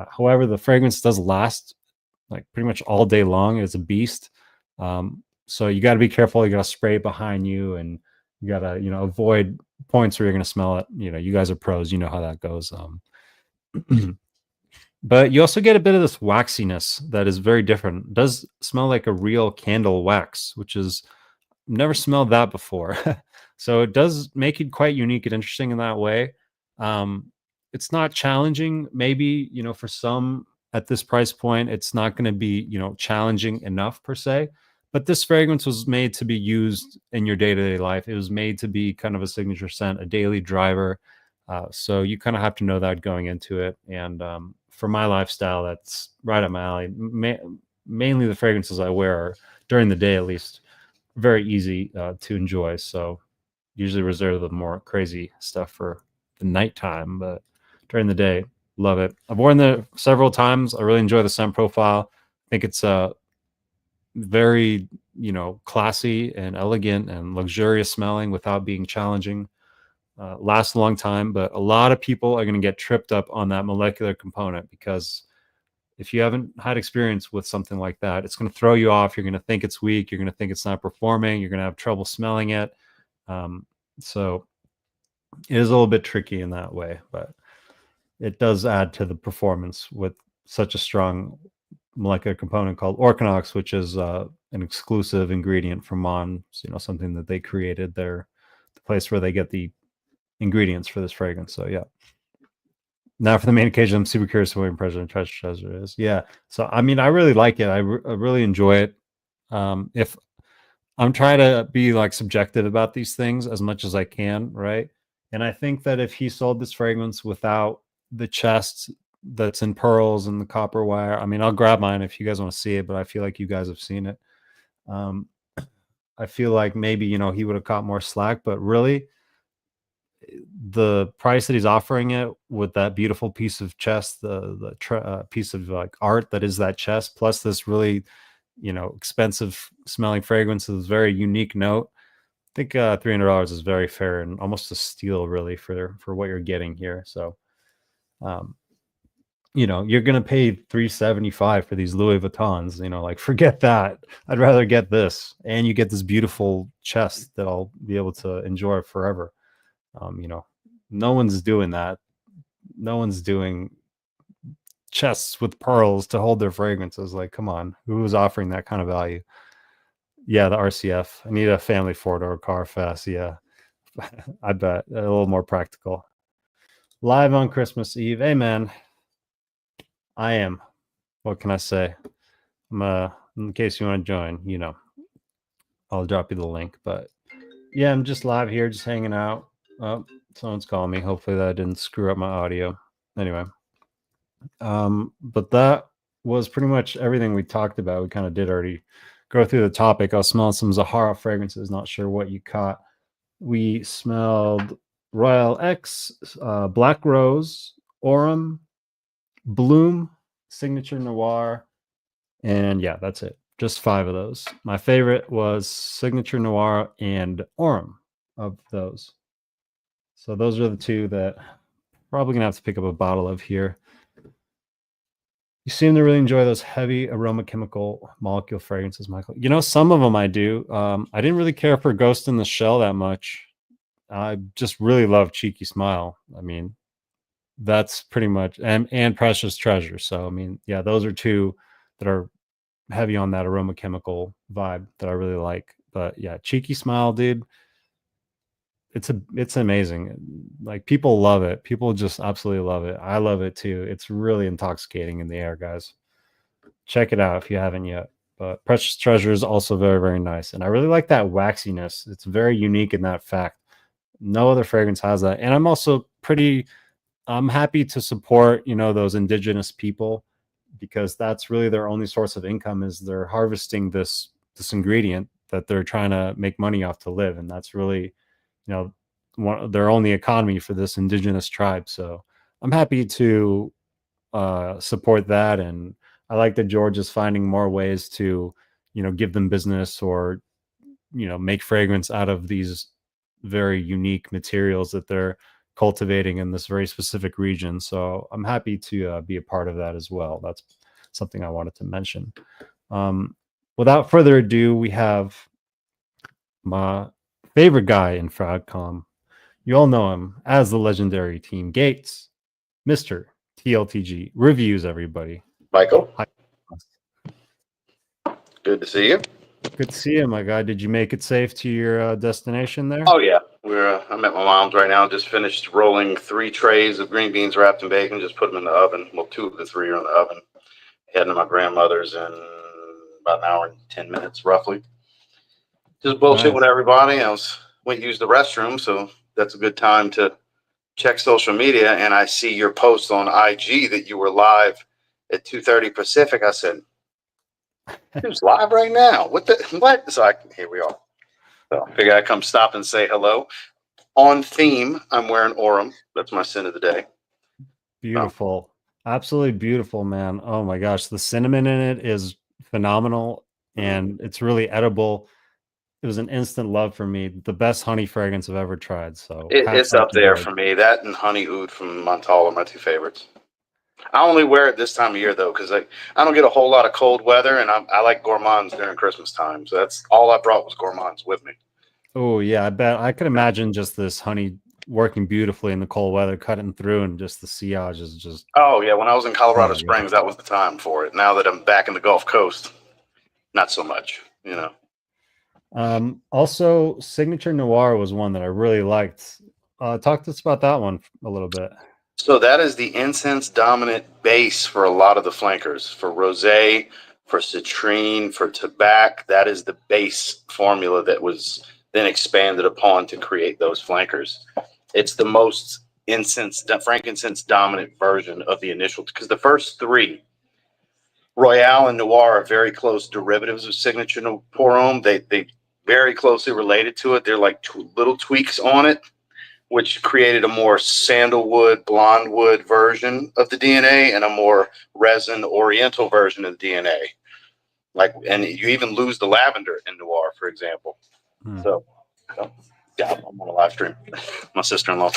However, the fragrance does last like pretty much all day long. It's a beast. So you got to be careful. You got to spray it behind you, and you got to, you know, avoid points where you're going to smell it. You know, you guys are pros. You know how that goes. But you also get a bit of this waxiness that is very different. It does smell like a real candle wax, which is never smelled that before. So it does make it quite unique and interesting in that way. Um, it's not challenging, maybe, you know, for some at this price point, it's not going to be, you know, challenging enough per se. But this fragrance was made to be used in your day-to-day life. It was made to be kind of a signature scent, a daily driver. So you kind of have to know that going into it. And for my lifestyle, that's right up my alley. Mainly the fragrances I wear are, during the day at least, very easy to enjoy. So usually reserve the more crazy stuff for the nighttime, but during the day, love it. I've worn it several times. I really enjoy the scent profile. I think it's very, you know, classy and elegant and luxurious smelling without being challenging. Lasts a long time, but a lot of people are going to get tripped up on that molecular component because if you haven't had experience with something like that, it's going to throw you off. You're going to think it's weak. You're going to think it's not performing. You're going to have trouble smelling it. So it is a little bit tricky in that way, but it does add to the performance with such a strong molecular component called organox, which is an exclusive ingredient from Mon. Something that they created. They're the place where they get the ingredients for this fragrance. So yeah. Now for the main occasion, I'm super curious what President Treasure is. Yeah. So I mean, I really like it. I really enjoy it. If I'm trying to be like subjective about these things as much as I can, right? And I think that if he sold this fragrance without the chest that's in pearls and the copper wire, I mean, I'll grab mine if you guys want to see it, but I feel like you guys have seen it. I feel like maybe, he would have caught more slack, but really the price that he's offering it with that beautiful piece of chest, the piece of like art that is that chest, plus this really, expensive smelling fragrance with this very unique note. I think $300 is very fair and almost a steal, really, for what you're getting here. So, you're gonna pay $375 for these Louis Vuittons. Like forget that. I'd rather get this, and you get this beautiful chest that I'll be able to enjoy forever. No one's doing that. No one's doing chests with pearls to hold their fragrances. Like, come on, who's offering that kind of value? Yeah, the RCF. I need a family 4-door car fast. Yeah, I bet a little more practical. Live on Christmas Eve. Hey, man, I am. What can I say? In case you want to join, I'll drop you the link. But yeah, I'm just live here, just hanging out. Oh, someone's calling me. Hopefully that didn't screw up my audio. Anyway, but that was pretty much everything we talked about. We kind of did already go through the topic. I was smelling some ZAHAROFF fragrances. Not sure what you caught. We smelled Royal X, Black Rose, Aurum, Bloom, Signature Noir, and yeah, that's it. Just 5 of those. My favorite was Signature Noir and Aurum of those. So those are the 2 that probably gonna have to pick up a bottle of here. You seem to really enjoy those heavy aroma chemical molecule fragrances, Michael. Some of them I do. I didn't really care for Ghost in the Shell that much. I just really love Cheeky Smile. I mean, that's pretty much and Precious Treasure. So I mean, yeah, those are 2 that are heavy on that aroma chemical vibe that I really like. But yeah, Cheeky Smile, dude. It's amazing. Like people love it. People just absolutely love it. I love it too. It's really intoxicating in the air, guys. Check it out if you haven't yet. But Precious Treasure is also very, very nice. And I really like that waxiness. It's very unique in that fact. No other fragrance has that. And I'm happy to support, those indigenous people, because that's really their only source of income, is they're harvesting this ingredient that they're trying to make money off to live. And that's really, their only economy for this indigenous tribe. So I'm happy to support that. And I like that George is finding more ways to, give them business or, make fragrance out of these very unique materials that they're cultivating in this very specific region. So I'm happy to be a part of that as well. That's something I wanted to mention. Without further ado, we have my favorite guy in Fragcom. You all know him as the legendary Team Gates, Mr. TLTG Reviews, everybody. Michael, hi. Good to see you. Good to see you, my guy. Did you make it safe to your destination there? Oh, yeah. I'm at my mom's right now. Just finished rolling 3 trays of green beans wrapped in bacon. Just put them in the oven. Well, 2 of the 3 are in the oven. Heading to my grandmother's in about an hour and 10 minutes, roughly. Just bullshit with everybody. Went to use the restroom, so that's a good time to check social media. And I see your post on IG that you were live at 2:30 Pacific. I said, "Who's live right now? What? So here we are. So I figured I'd come stop and say hello. On theme, I'm wearing Aurum. That's my scent of the day. Beautiful. Absolutely beautiful, man. Oh my gosh. The cinnamon in it is phenomenal, and it's really edible. It was an instant love for me. The best honey fragrance I've ever tried. So it's up there for me. That and Honey Oud from Montal are my 2 favorites. I only wear it this time of year, though, because I don't get a whole lot of cold weather, and I like gourmands during Christmas time. So that's all I brought was gourmands with me. Oh, yeah. I bet I could imagine just this honey working beautifully in the cold weather, cutting through, and just the sillage is just. Oh yeah, when I was in Colorado yeah. Springs, that was the time for it. Now that I'm back in the Gulf Coast, not so much, you know. Also, Signature Noir was one that I really liked. Talk to us about that one a little bit. So that is the incense dominant base for a lot of the flankers. For rosé, for citrine, for tobacco, that is the base formula that was then expanded upon to create those flankers. It's the most frankincense dominant version of the initial, because the first three, Royale and Noir, are very close derivatives of Signature Pour Homme. They very closely related to it. They're like little tweaks on it, which created a more sandalwood, blonde wood version of the DNA and a more resin oriental version of the DNA. And you even lose the lavender in Noir, for example. So, yeah, I'm on a live stream. My sister-in-law.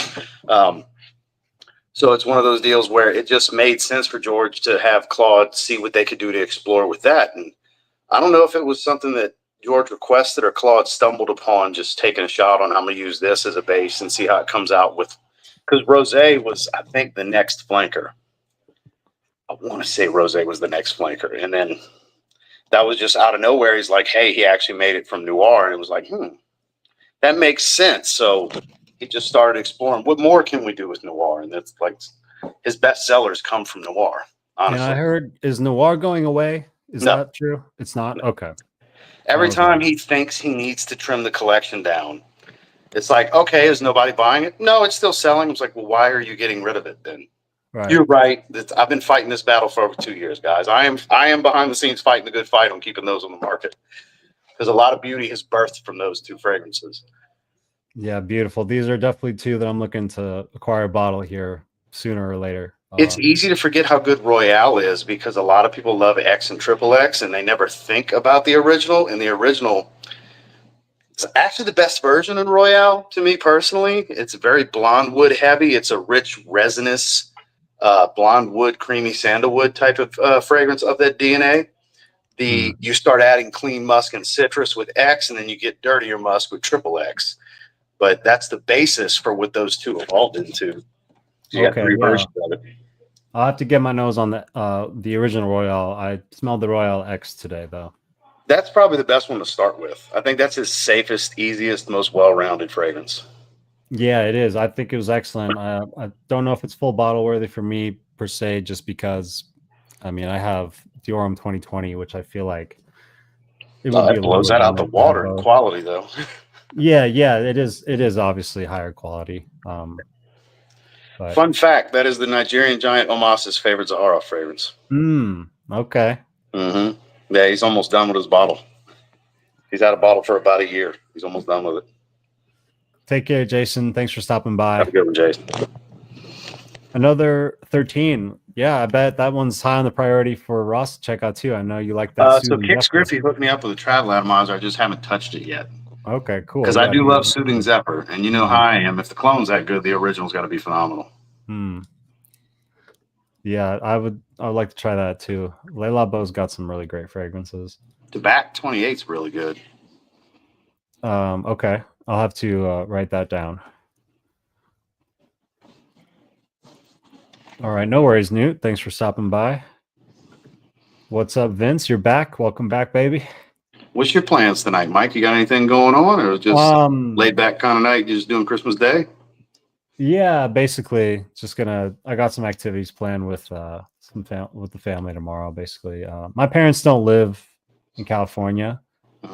So it's one of those deals where it just made sense for George to have Claude see what they could do to explore with that. And I don't know if it was something that George requested or Claude stumbled upon, just taking a shot on, I'm going to use this as a base and see how it comes out with, because Rosé was, I think, the next flanker. I want to say Rosé was the next flanker. And then that was just out of nowhere. He's like, hey, he actually made it from Noir. And it was like, that makes sense. So he just started exploring, what more can we do with Noir? And that's like, his best sellers come from Noir, honestly. And I heard, is Noir going away? Is that true? It's not? No. Okay. Every time he thinks he needs to trim the collection down, it's like, okay, is nobody buying it? No, it's still selling. It's like, well, why are you getting rid of it then? Right. You're right. I've been fighting this battle for over 2 years, guys. I am behind the scenes fighting the good fight on keeping those on the market, because a lot of beauty has birthed from those two fragrances. Yeah, beautiful. These are definitely two that I'm looking to acquire a bottle here sooner or later. It's easy to forget how good Royale is, because a lot of people love X and Triple X and they never think about the original. And the original is actually the best version in Royale to me personally. It's very blonde wood heavy. It's a rich resinous blonde wood, creamy sandalwood type of fragrance of that DNA. You start adding clean musk and citrus with X, and then you get dirtier musk with Triple X. But that's the basis for what those two evolved into. So you got three versions of it. I'll have to get my nose on the original Royale. I smelled the Royale X today, though. That's probably the best one to start with. I think that's his safest, easiest, most well-rounded fragrance. Yeah, it is. I think it was excellent. I don't know if it's full bottle worthy for me per se, just because, I mean, I have Diorum 2020, which I feel like it would be blows that out the water in quality, though. Yeah, it is. It is obviously higher quality. But. Fun fact: that is the Nigerian giant Omas's favorite ZAHAROFF fragrance. Okay. Yeah, he's almost done with his bottle. He's had a bottle for about a year. He's almost done with it. Take care, Jason. Thanks for stopping by. Have a good one, Jason. Another 13. Yeah, I bet that one's high on the priority for Ross to check out too. I know you like that. So Kix Griffey hooked me up with a travel atomizer. I just haven't touched it yet. Okay, cool. Because I do love Soothing Zephyr, and you know how I am. If the clone's that good, the original's got to be phenomenal. Yeah, I would like to try that too. Le Labo's got some really great fragrances. Tobacco 28's really good. Okay, I'll have to write that down. All right, no worries, Newt. Thanks for stopping by. What's up, Vince? You're back. Welcome back, baby. What's your plans tonight, Mike? You got anything going on, or just laid back kind of night? You're just doing Christmas Day? Yeah, basically, just I got some activities planned with with the family tomorrow. Basically, my parents don't live in California,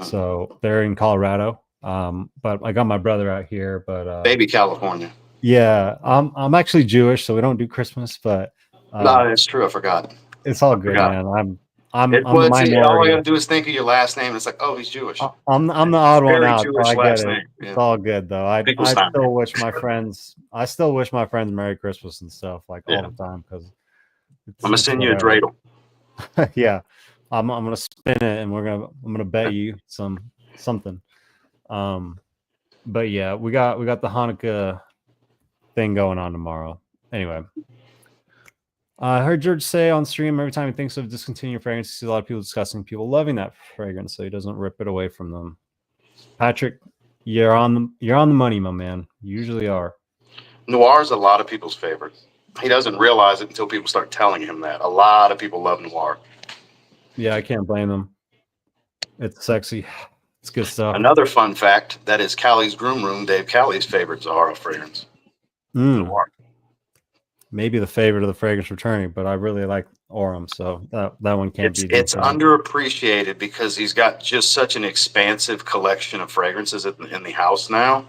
so they're in Colorado. But I got my brother out here. But baby California. Yeah, I'm actually Jewish, so we don't do Christmas. But no, that's true. I forgot. It's all good, man. I'm a minority. All you gotta do is think of your last name. It's like, oh, he's Jewish. I'm the odd one out. Jewish I get it. Name. Yeah. It's all good though. I still wish my friends. I still wish my friends Merry Christmas and stuff all the time, because I'm gonna send you a dreidel. Yeah, I'm gonna spin it, and I'm gonna bet you something. But yeah, we got the Hanukkah thing going on tomorrow. Anyway. I heard George say on stream, every time he thinks of discontinuing fragrance, he sees a lot of people discussing people loving that fragrance, so he doesn't rip it away from them. Patrick, you're on the money, my man. You usually are. Noir is a lot of people's favorite. He doesn't realize it until people start telling him that. A lot of people love Noir. Yeah, I can't blame them. It's sexy. It's good stuff. Another fun fact, that is Callie's Groom Room, Dave Callie's favorite ZAHAROFF fragrance. Noir. Maybe the favorite of the fragrance returning, but I really like Aurum, so that one can't be. It's underappreciated because he's got just such an expansive collection of fragrances in the house now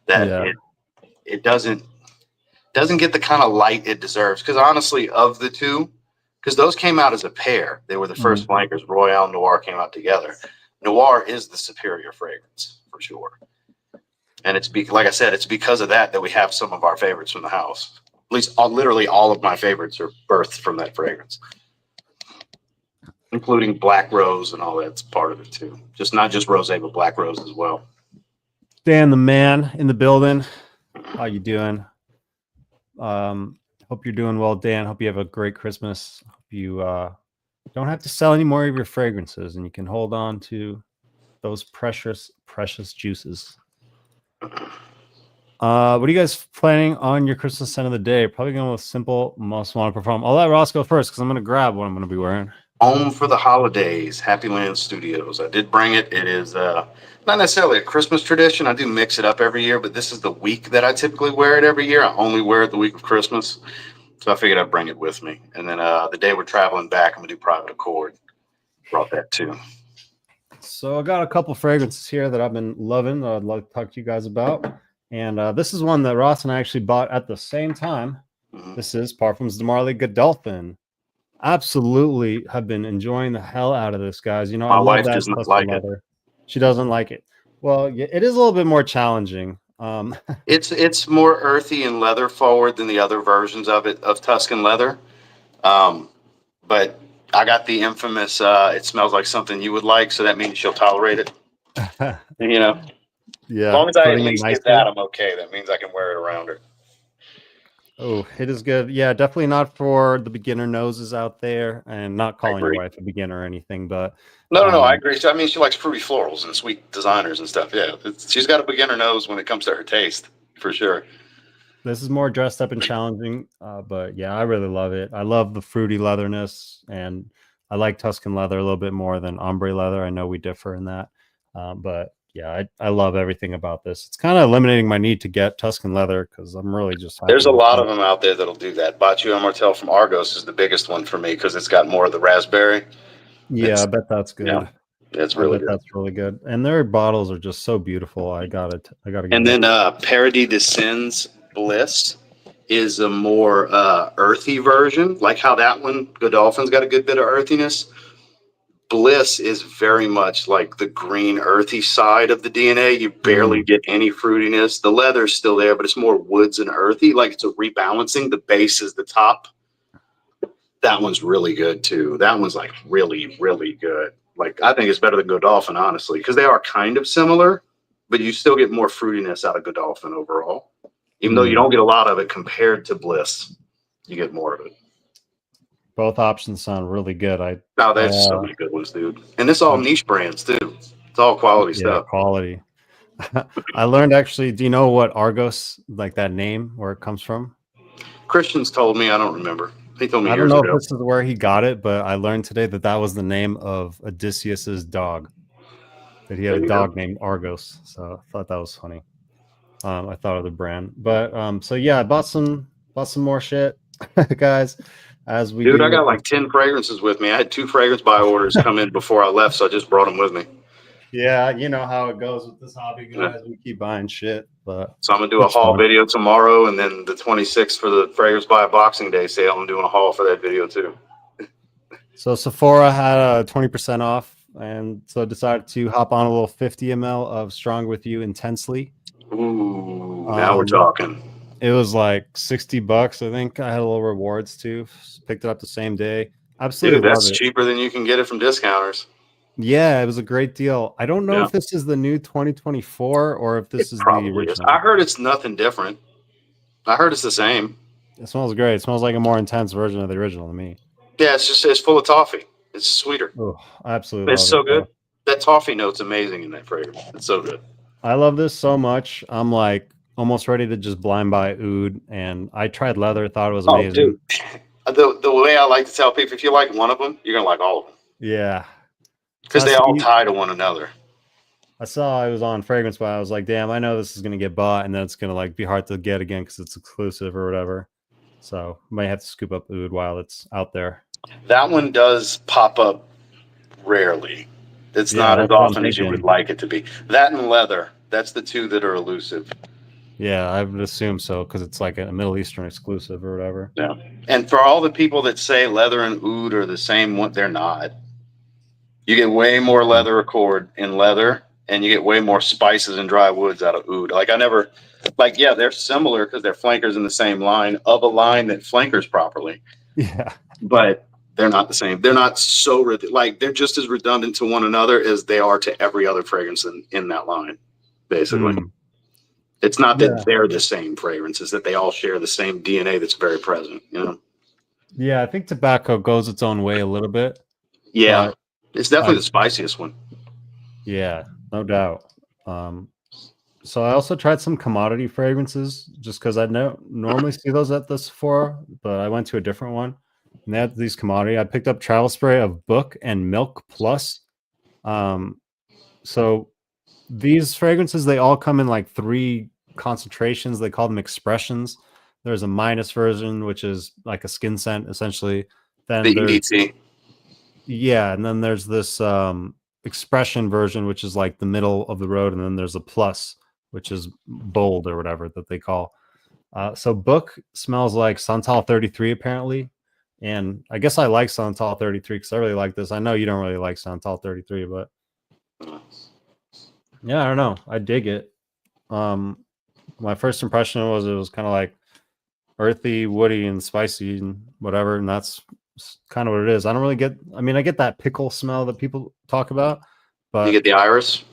that it doesn't get the kind of light it deserves. Because honestly, of the two, because those came out as a pair, they were the first flankers. Royale and Noir came out together. Noir is the superior fragrance for sure, and like I said, it's because of that we have some of our favorites from the house. At least literally all of my favorites are birthed from that fragrance, including Black Rose and all that's part of it too. Just not just rosé, but Black Rose as well. Dan, the man in the building. How you doing? Hope you're doing well, Dan. Hope you have a great Christmas. Hope you don't have to sell any more of your fragrances, and you can hold on to those precious juices. What are you guys planning on your Christmas scent of the day? Probably going with simple, most want to perform. I'll let Ross go first because I'm going to grab what I'm going to be wearing. Home for the Holidays, Happy Land Studios. I did bring it. It is not necessarily a Christmas tradition. I do mix it up every year, but this is the week that I typically wear it every year. I only wear it the week of Christmas. So I figured I'd bring it with me. And then the day we're traveling back, I'm going to do Private Accord. Brought that too. So I got a couple fragrances here that I've been loving that I'd like to talk to you guys about. And this is one that Ross and I actually bought at the same time. This is Parfums de Marly Godolphin. Absolutely have been enjoying the hell out of this, guys. You know, my I love wife that doesn't like leather. She doesn't like it. Well, yeah, it is a little bit more challenging. It's more earthy and leather forward than the other versions of it, of Tuscan leather. But I got the infamous it smells like something you would like, so that means she'll tolerate it. You know? Yeah. As long as I at least get that, I'm okay. That means I can wear it around her. Oh, it is good. Yeah, definitely not for the beginner noses out there, and not calling your wife a beginner or anything, but no, I agree. So, I mean, she likes fruity florals and sweet designers and stuff. Yeah, she's got a beginner nose when it comes to her taste, for sure. This is more dressed up and challenging, but yeah, I really love it. I love the fruity leatherness, and I like Tuscan leather a little bit more than ombre leather. I know we differ in that, but yeah, I love everything about this. It's kind of eliminating my need to get Tuscan leather because I'm really just happy. There's a lot of them out there that'll do that. Battu Martel from Argos is the biggest one for me because it's got more of the raspberry. Yeah, I bet that's good. Yeah, that's really good. That's really good. And their bottles are just so beautiful. I got it. And then Paradis de Sins Bliss is a more earthy version, like how that one Godolphin's got a good bit of earthiness. Bliss is very much like the green earthy side of the DNA. You barely get any fruitiness. The leather's still there, but it's more woods and earthy. Like it's a rebalancing. The base is the top. That one's really good too. That one's like really, really good. Like I think it's better than Godolphin, honestly, because they are kind of similar, but you still get more fruitiness out of Godolphin overall. Even though you don't get a lot of it compared to Bliss, you get more of it. Both options sound really good. There's so many good ones, dude. And it's all niche brands too. It's all quality stuff. Quality. I learned actually, do you know what Argos, like that name, where it comes from? Christian's told me, I don't remember. He told me I years don't know ago. if this is where he got it, but I learned today that was the name of Odysseus's dog. That he had a dog named Argos. So I thought that was funny. I thought of the brand. But so yeah, I bought some more shit, guys. As we Dude, I got like 10 fragrances with me. I had 2 fragrance buy orders come in before I left, so I just brought them with me. Yeah, you know how it goes with this hobby, guys. We keep buying shit. But so I'm gonna do a haul video tomorrow, and then the 26th for the fragrance buy Boxing Day sale. I'm doing a haul for that video too. So Sephora had a 20% off, and so I decided to hop on a little 50 ml of Strong With You Intensely. Ooh, now we're talking. It was like $60. I think I had a little rewards too. Picked it up the same day. Absolutely, dude, that's cheaper than you can get it from discounters. Yeah, it was a great deal. I don't know if this is the new 2024 or if this is the original. I heard it's nothing different. I heard it's the same. It smells great. It smells like a more intense version of the original to me. Yeah, it's full of toffee. It's sweeter. Oh, absolutely. It's so good. That toffee note's amazing in that fragrance. It's so good. I love this so much. I'm like almost ready to just blind buy oud, and I tried leather, thought it was Oh, amazing. dude. The way I like to tell people, if you like one of them, you're gonna like all of them Yeah. So because they all tie to one another. I saw it was on Fragrance Buy. I was like, damn, I know this is gonna get bought, and then it's gonna like be hard to get again because it's exclusive or whatever. So might have to scoop up oud while it's out there. That one does pop up rarely. It's Yeah, not as that's what I'm often as you would thinking. like it to be. That and leather. That's the two that are elusive. Yeah, I would assume so because it's like a Middle Eastern exclusive or whatever. Yeah. And for all the people that say leather and oud are the same one, they're not. You get way more leather accord in leather, and you get way more spices and dry woods out of oud. Like I never, like yeah, they're similar because they're flankers in the same line of a line that flankers properly, Yeah. but they're not the same. They're not so like they're just as redundant to one another as they are to every other fragrance in that line. Basically, it's not Yeah. that they're the same fragrance; it's that they all share the same DNA that's very present. You know. Yeah, I think tobacco goes its own way a little bit. Yeah, But it's definitely the spiciest one. Yeah, no doubt. So I also tried some commodity fragrances just because I normally see those at the Sephora, but I went to a different one and they had these commodity. I picked up travel spray of Book and Milk Plus. Um, so these fragrances, they all come in like 3 concentrations. They call them expressions. There's a minus version, which is like a skin scent essentially. Then The there's EDT. Yeah, and then there's this expression version, which is like the middle of the road, and then there's a plus, which is bold or whatever that they call. So Book smells like Santal 33 apparently, and I guess I like Santal 33 because I really like this. I know you don't really like Santal 33, but yeah, I don't know. I dig it. My first impression was it was kind of like earthy, woody, and spicy, and whatever, and that's kind of what it is. I don't really get. I mean, I get that pickle smell that people talk about, You but get the iris.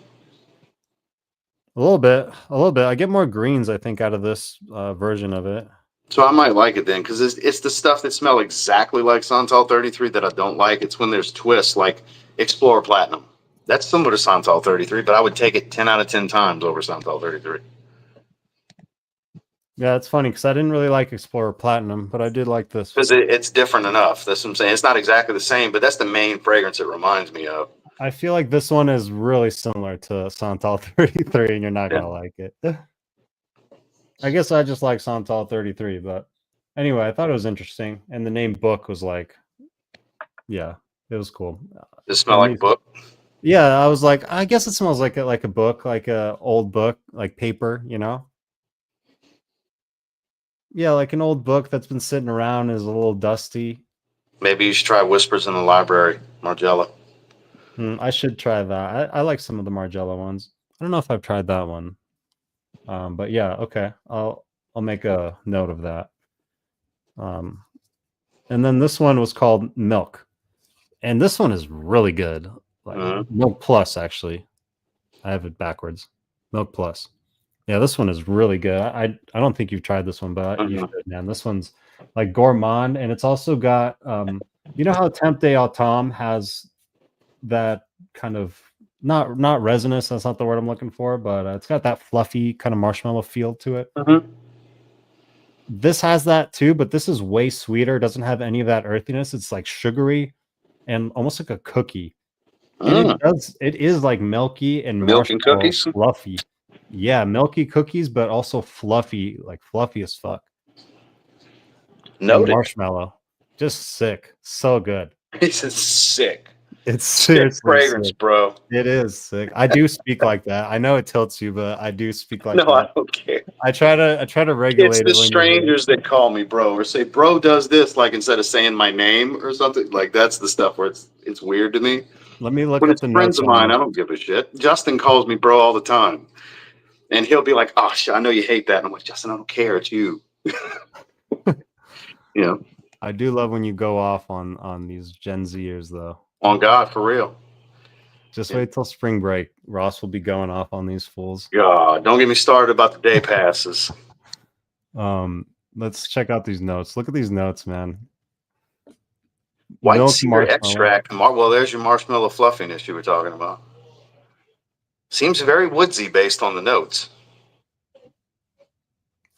a little bit, a little bit. I get more greens, I think, out of this version of it. So I might like it then because it's the stuff that smell exactly like Santal 33 that I don't like. It's when there's twists like Explorer Platinum. That's similar to Santal 33, but I would take it 10 out of 10 times over Santal 33. Yeah, it's funny because I didn't really like Explorer Platinum, but I did like this. Because it's different enough. That's what I'm saying. It's not exactly the same, but that's the main fragrance it reminds me of. I feel like this one is really similar to Santal 33, and you're not Yeah. gonna like it. I guess I just like Santal 33, but anyway, I thought it was interesting, and the name Book was like, yeah, it was cool. Does it smell like book? Yeah, I was like, I guess it smells like a book, like a old book, like paper, you know? Yeah, like an old book that's been sitting around is a little dusty. Maybe you should try Whispers in the Library, Margiela. I should try that. I like some of the Margiela ones. I don't know if I've tried that one. But yeah, okay. I'll make a note of that. And then this one was called Milk. And this one is really good. Like Milk Plus, actually. I have it backwards. Milk Plus. Yeah, this one is really good. I don't think you've tried this one, but you should, man. This one's like gourmand, and it's also got you know how Tempe Autumn has that kind of not resinous. That's not the word I'm looking for, but it's got that fluffy kind of marshmallow feel to it. This has that too, but this is way sweeter. It doesn't have any of that earthiness. It's like sugary and almost like a cookie. And it is like milky and Milk and cookies? fluffy. Yeah, milky cookies, but also fluffy, like fluffy as fuck. Noted. And marshmallow. Just sick. So good. This is sick. It's seriously fragrance, sick. bro. It is sick. I do speak like that. I know it tilts you, but I do speak like No, that. I don't care. I try to regulate It's it. the strangers that call me bro or say bro does this, like instead of saying my name or something. Like that's the stuff where it's weird to me. Let me look When at it's the friends notes of on mine, this. I don't give a shit. Justin calls me bro all the time. And he'll be like, "Oh shit, I know you hate that." And I'm like, "Justin, I don't care. It's you." You know. I do love when you go off on these Gen Zers though. On God, for real. Just wait till spring break. Ross will be going off on these fools. God, don't get me started about the day passes. Let's check out these notes. Look at these notes, man. White Milk cedar extract. Well, there's your marshmallow fluffiness you were talking about. Seems very woodsy based on the notes.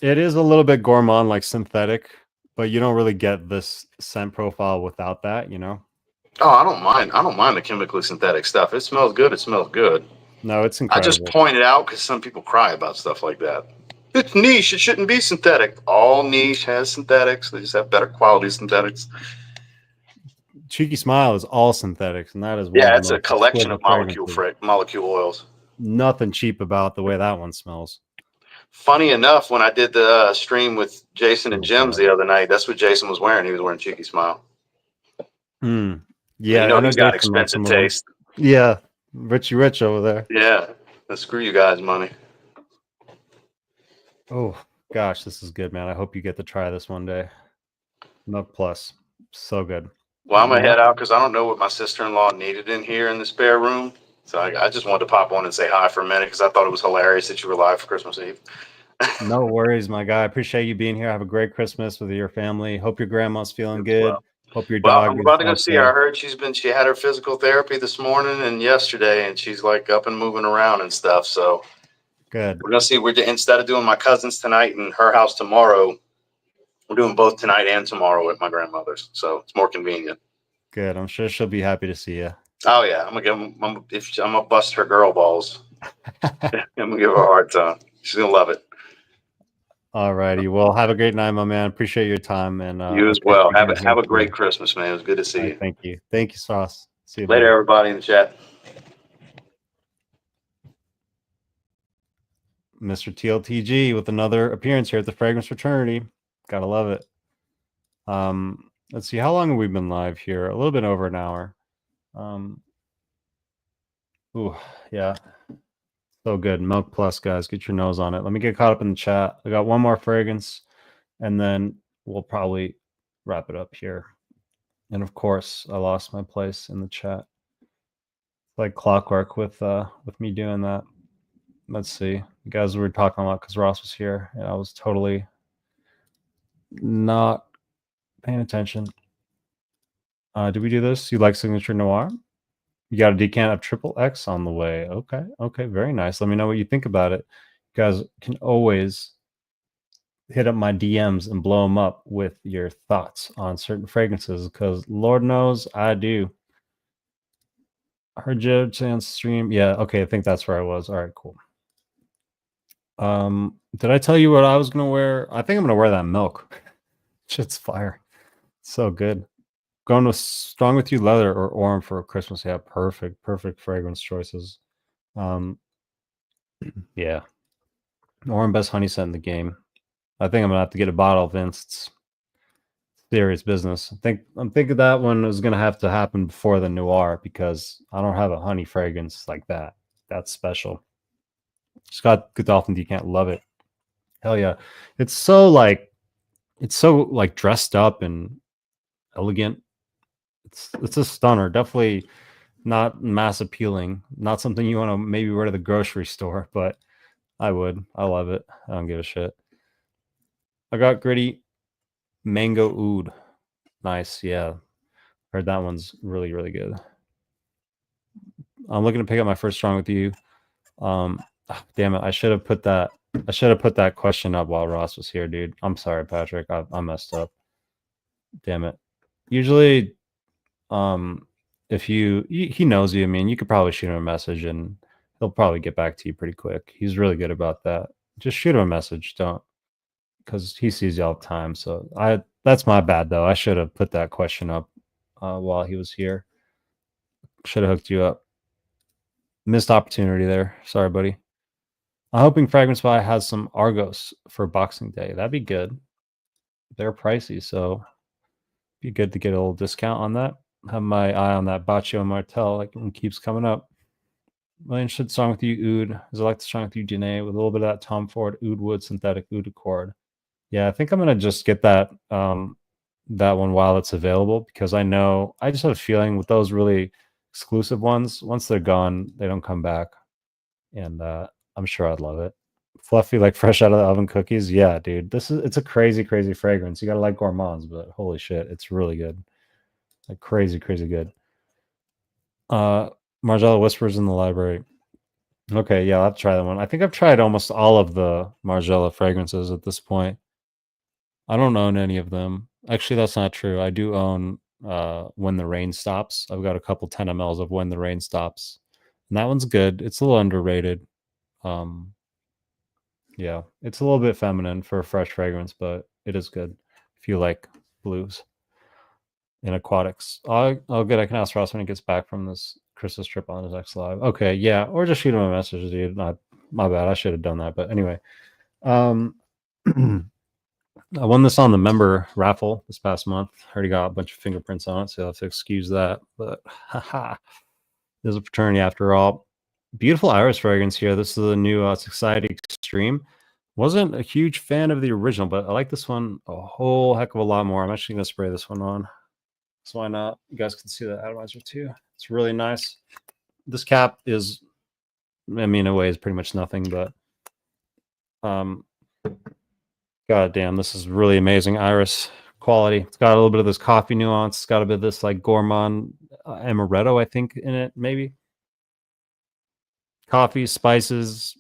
It is a little bit gourmand, like synthetic, but you don't really get this scent profile without that, you know? Oh, I don't mind. I don't mind the chemically synthetic stuff. It smells good. It smells good. No, it's I just incredible. point it out because some people cry about stuff like that. It's niche. It shouldn't be synthetic. All niche has synthetics. They just have better quality synthetics. Cheeky Smile is all synthetics, and that is one of Yeah, the it's a most collection of exquisite fragrances. molecule oils. Nothing cheap about the way that one smells. Funny enough, when I did the stream with Jason and Oh Jims god. the other night, that's what Jason was wearing. He was wearing Cheeky Smile. Mm. You Yeah, know I know he's got Jason likes expensive some of them. taste. Yeah, Richie Rich over there. Yeah, screw you guys' money. Oh gosh, this is good, man. I hope you get to try this one day. Milk Plus, so good. Well, I'm gonna Well, head out because I don't know what my sister-in-law needed in here in the spare room. So I just wanted to pop on and say hi for a minute because I thought it was hilarious that you were live for Christmas Eve. no worries, my guy. I appreciate you being here. Have a great Christmas with your family. Hope your grandma's feeling good. Well, Hope your well, dog I'm is about to go see her. I okay. heard she had her physical therapy this morning and yesterday, and she's like up and moving around and stuff. So Good, we're gonna see. Instead of doing my cousin's tonight and her house tomorrow, we're doing both tonight and tomorrow at my grandmother's. So it's more convenient. good. I'm sure she'll be happy to see you. Oh yeah, I'm gonna bust her girl balls. I'm gonna give her a hard time. She's gonna love it. All righty. Well, have a great night, my man. Appreciate your time, and You I'll as catch well. you again here Have a great soon. Christmas, man. It was good to All see right, you. thank you. Thank you, Sauce. See you, Later, buddy. everybody in the chat. Mr. TLTG with another appearance here at the Fragrance Fraternity. Gotta love it. Let's see, how long have we been live here? A little bit over an hour. Ooh, yeah. So good. Milk Plus, guys. Get your nose on it. Let me get caught up in the chat. I got one more fragrance, and then we'll probably wrap it up here. And of course, I lost my place in the chat. Like clockwork with me doing that. Let's see. You guys were talking a lot because Ross was here, and I was totally not paying attention. Did we do this? You like Signature Noir? You got a decant of Triple X on the way. Okay. Okay. Very nice. Let me know what you think about it. You guys can always hit up my DMs and blow them up with your thoughts on certain fragrances because Lord knows I do. I heard Joe Chan's stream. Yeah. Okay. I think that's where I was. All right. Cool. Did I tell you what I was going to wear? I think I'm going to wear that milk. Shit's fire. So good. Going with Strong With You leather or Orm for Christmas. Yeah. Perfect fragrance choices. Yeah. Orm best honey scent in the game. I think I'm gonna have to get a bottle, Vince. It's serious business. I'm thinking that one is gonna have to happen before the Noir because I don't have a honey fragrance like that. That's special. Scott Godolphin, you can't love it. Hell yeah. It's so like dressed up and elegant. It's a stunner. Definitely not mass appealing. Not something you want to maybe wear to the grocery store, but I would. I love it. I don't give a shit. I got Gritty Mango Oud. Nice. Yeah. Heard that one's really good. I'm looking to pick up my first Strong With You. Damn it. I should have put that question up while Ross was here, dude. I'm sorry, Patrick. I messed up. Damn it. Usually, if he knows you, I mean, you could probably shoot him a message and he'll probably get back to you pretty quick. He's really good about that. Just shoot him a message. Don't, because he sees you all the time. So that's my bad though. I should have put that question up while he was here. Should have hooked you up. Missed opportunity there. Sorry, buddy. I'm hoping Fragrance Buy has some Argos for Boxing Day. That'd be good. They're pricey, so be good to get a little discount on that. Have my eye on that Baccio Martel, like it keeps coming up. Really interested Song With You Oud. Is I like the Song With You Janae with a little bit of that Tom Ford Oud Wood synthetic Oud Accord. Yeah, I think I'm gonna just get that that one while it's available because I know I just have a feeling with those really exclusive ones, once they're gone, they don't come back. And I'm sure I'd love it. Fluffy, like fresh out of the oven cookies. Yeah, dude. It's a crazy fragrance. You gotta like gourmands, but holy shit, it's really good. Like crazy good. Margiela Whispers in the Library. Okay, yeah, I'll have to try that one. I think I've tried almost all of the Margiela fragrances at this point. I don't own any of them. Actually, that's not true. I do own When the Rain Stops. I've got a couple 10 mLs of When the Rain Stops. And that one's good. It's a little underrated. Um, yeah, it's a little bit feminine for a fresh fragrance, but it is good if you like blues and aquatics. Oh, good. I can ask Ross when he gets back from this Christmas trip on his X Live. Okay, yeah, or just shoot him a message, dude. Not my bad. I should have done that, but anyway. Um, I won this on the member raffle this past month. Already got a bunch of fingerprints on it, so I'll have to excuse that. But haha, there's a fraternity after all. Beautiful iris fragrance here. This is the new Society Extreme. Wasn't a huge fan of the original, but I like this one a whole heck of a lot more. I'm actually going to spray this one on. So why not? You guys can see the atomizer too. It's really nice. This cap is, I mean, in a way, is pretty much nothing, but God damn, this is really amazing iris quality. It's got a little bit of this coffee nuance. It's got a bit of this like gourmand amaretto, I think, in it, maybe. Coffee, spices,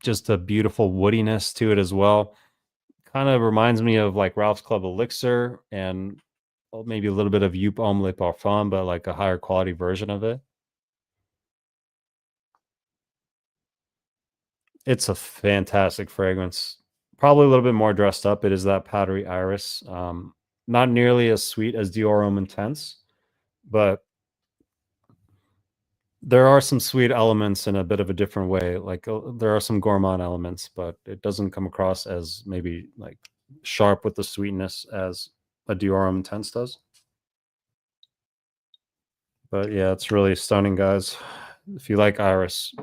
just a beautiful woodiness to it as well. Kind of reminds me of like Ralph's Club Elixir and maybe a little bit of Youp Homme Le Parfum, but like a higher quality version of it. It's a fantastic fragrance. Probably a little bit more dressed up. It is that powdery iris. Not nearly as sweet as Dior Homme Intense, but there are some sweet elements in a bit of a different way. Like there are some gourmand elements, but it doesn't come across as maybe like sharp with the sweetness as a Dior Homme Intense does. But yeah, it's really stunning, guys. If you like iris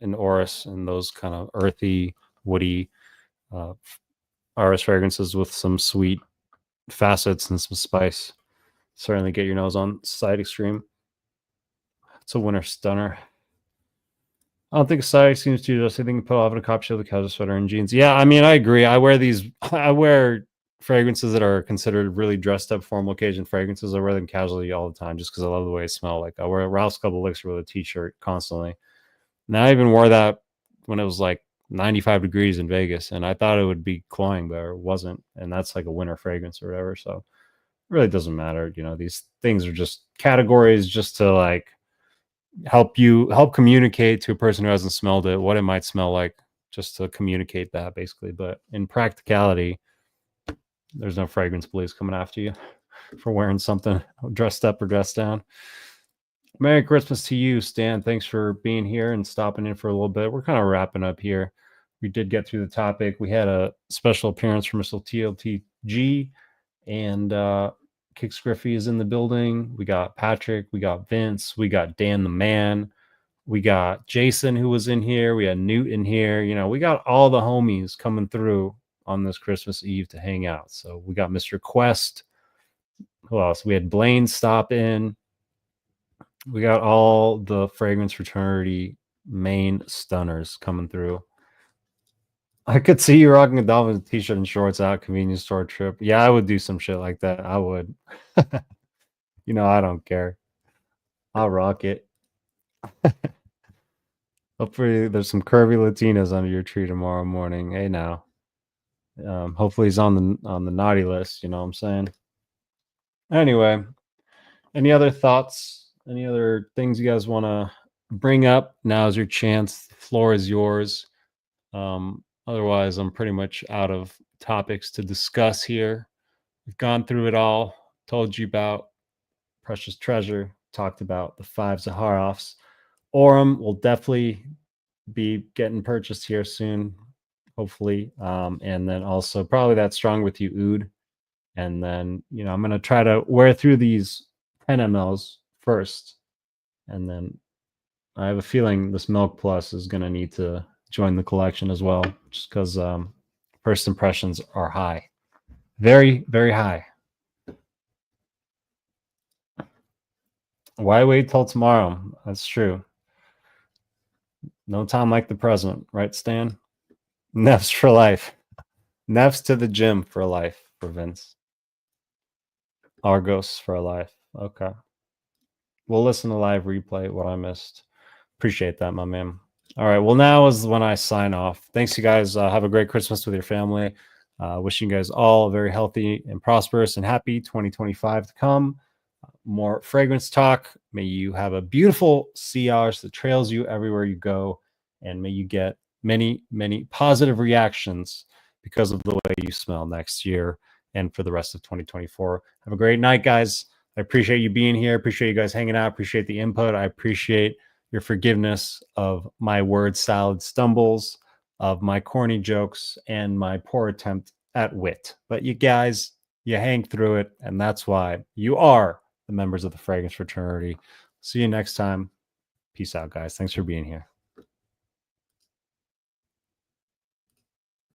and orris and those kind of earthy, woody iris fragrances with some sweet facets and some spice, certainly get your nose on Side Extreme. It's a winter stunner. I don't think society seems to just. I think put off in a cop shield, a casual sweater, and jeans. Yeah, I mean, I agree. I wear these. I wear fragrances that are considered really dressed up formal occasion fragrances. I wear them casually all the time just because I love the way they smell. Like I wear Ralph's Club Elixir with a t-shirt constantly. And I even wore that when it was like 95 degrees in Vegas, and I thought it would be cloying, but it wasn't. And that's like a winter fragrance or whatever. So it really doesn't matter. You know, these things are just categories just to like help communicate to a person who hasn't smelled it what it might smell like, just to communicate that basically. But in practicality, there's no fragrance police coming after you for wearing something dressed up or dressed down. Merry Christmas to you, Stan. Thanks for being here and stopping in for a little bit. We're kind of wrapping up here. We did get through the topic. We had a special appearance from Mr. TLTG, and Kix Griffey is in the building. We got Patrick, we got Vince, we got Dan the Man, we got Jason who was in here, we had Newt in here. You know, we got all the homies coming through on this Christmas Eve to hang out. So we got Mr. Quest. Who else? We had Blaine stop in. We got all the fragrance fraternity main stunners coming through. I could see you rocking a Dolphins t-shirt and shorts out convenience store trip. Yeah, I would do some shit like that. I would. You know, I don't care. I'll rock it. Hopefully there's some curvy Latinas under your tree tomorrow morning. Hey now. Hopefully he's on the naughty list, you know what I'm saying? Anyway, any other thoughts? Any other things you guys want to bring up? Now's your chance. The floor is yours. Otherwise, I'm pretty much out of topics to discuss here. We've gone through it all, told you about Precious Treasure, talked about the 5 ZAHAROFFs. Aurum will definitely be getting purchased here soon, hopefully. And then also probably that Strong With You Oud. And then, you know, I'm going to try to wear through these 10 mLs first. And then I have a feeling this Milk Plus is going to need to join the collection as well, just because first impressions are high. Very, very high. Why wait till tomorrow? That's true. No time like the present, right, Stan? Nefs for life. Nefs to the gym for life for Vince. Argos for life. Okay. We'll listen to live replay what I missed. Appreciate that, my man. All right. Well, now is when I sign off. Thanks, you guys. Have a great Christmas with your family. Wishing you guys all a very healthy and prosperous and happy 2025 to come. More fragrance talk. May you have a beautiful sea hours that trails you everywhere you go. And may you get many, many positive reactions because of the way you smell next year and for the rest of 2024. Have a great night, guys. I appreciate you being here. Appreciate you guys hanging out. Appreciate the input. I appreciate your forgiveness of my word salad stumbles, of my corny jokes, and my poor attempt at wit. But you guys, you hang through it, and that's why you are the members of the Fragrance Fraternity. See you next time. Peace out, guys. Thanks for being here.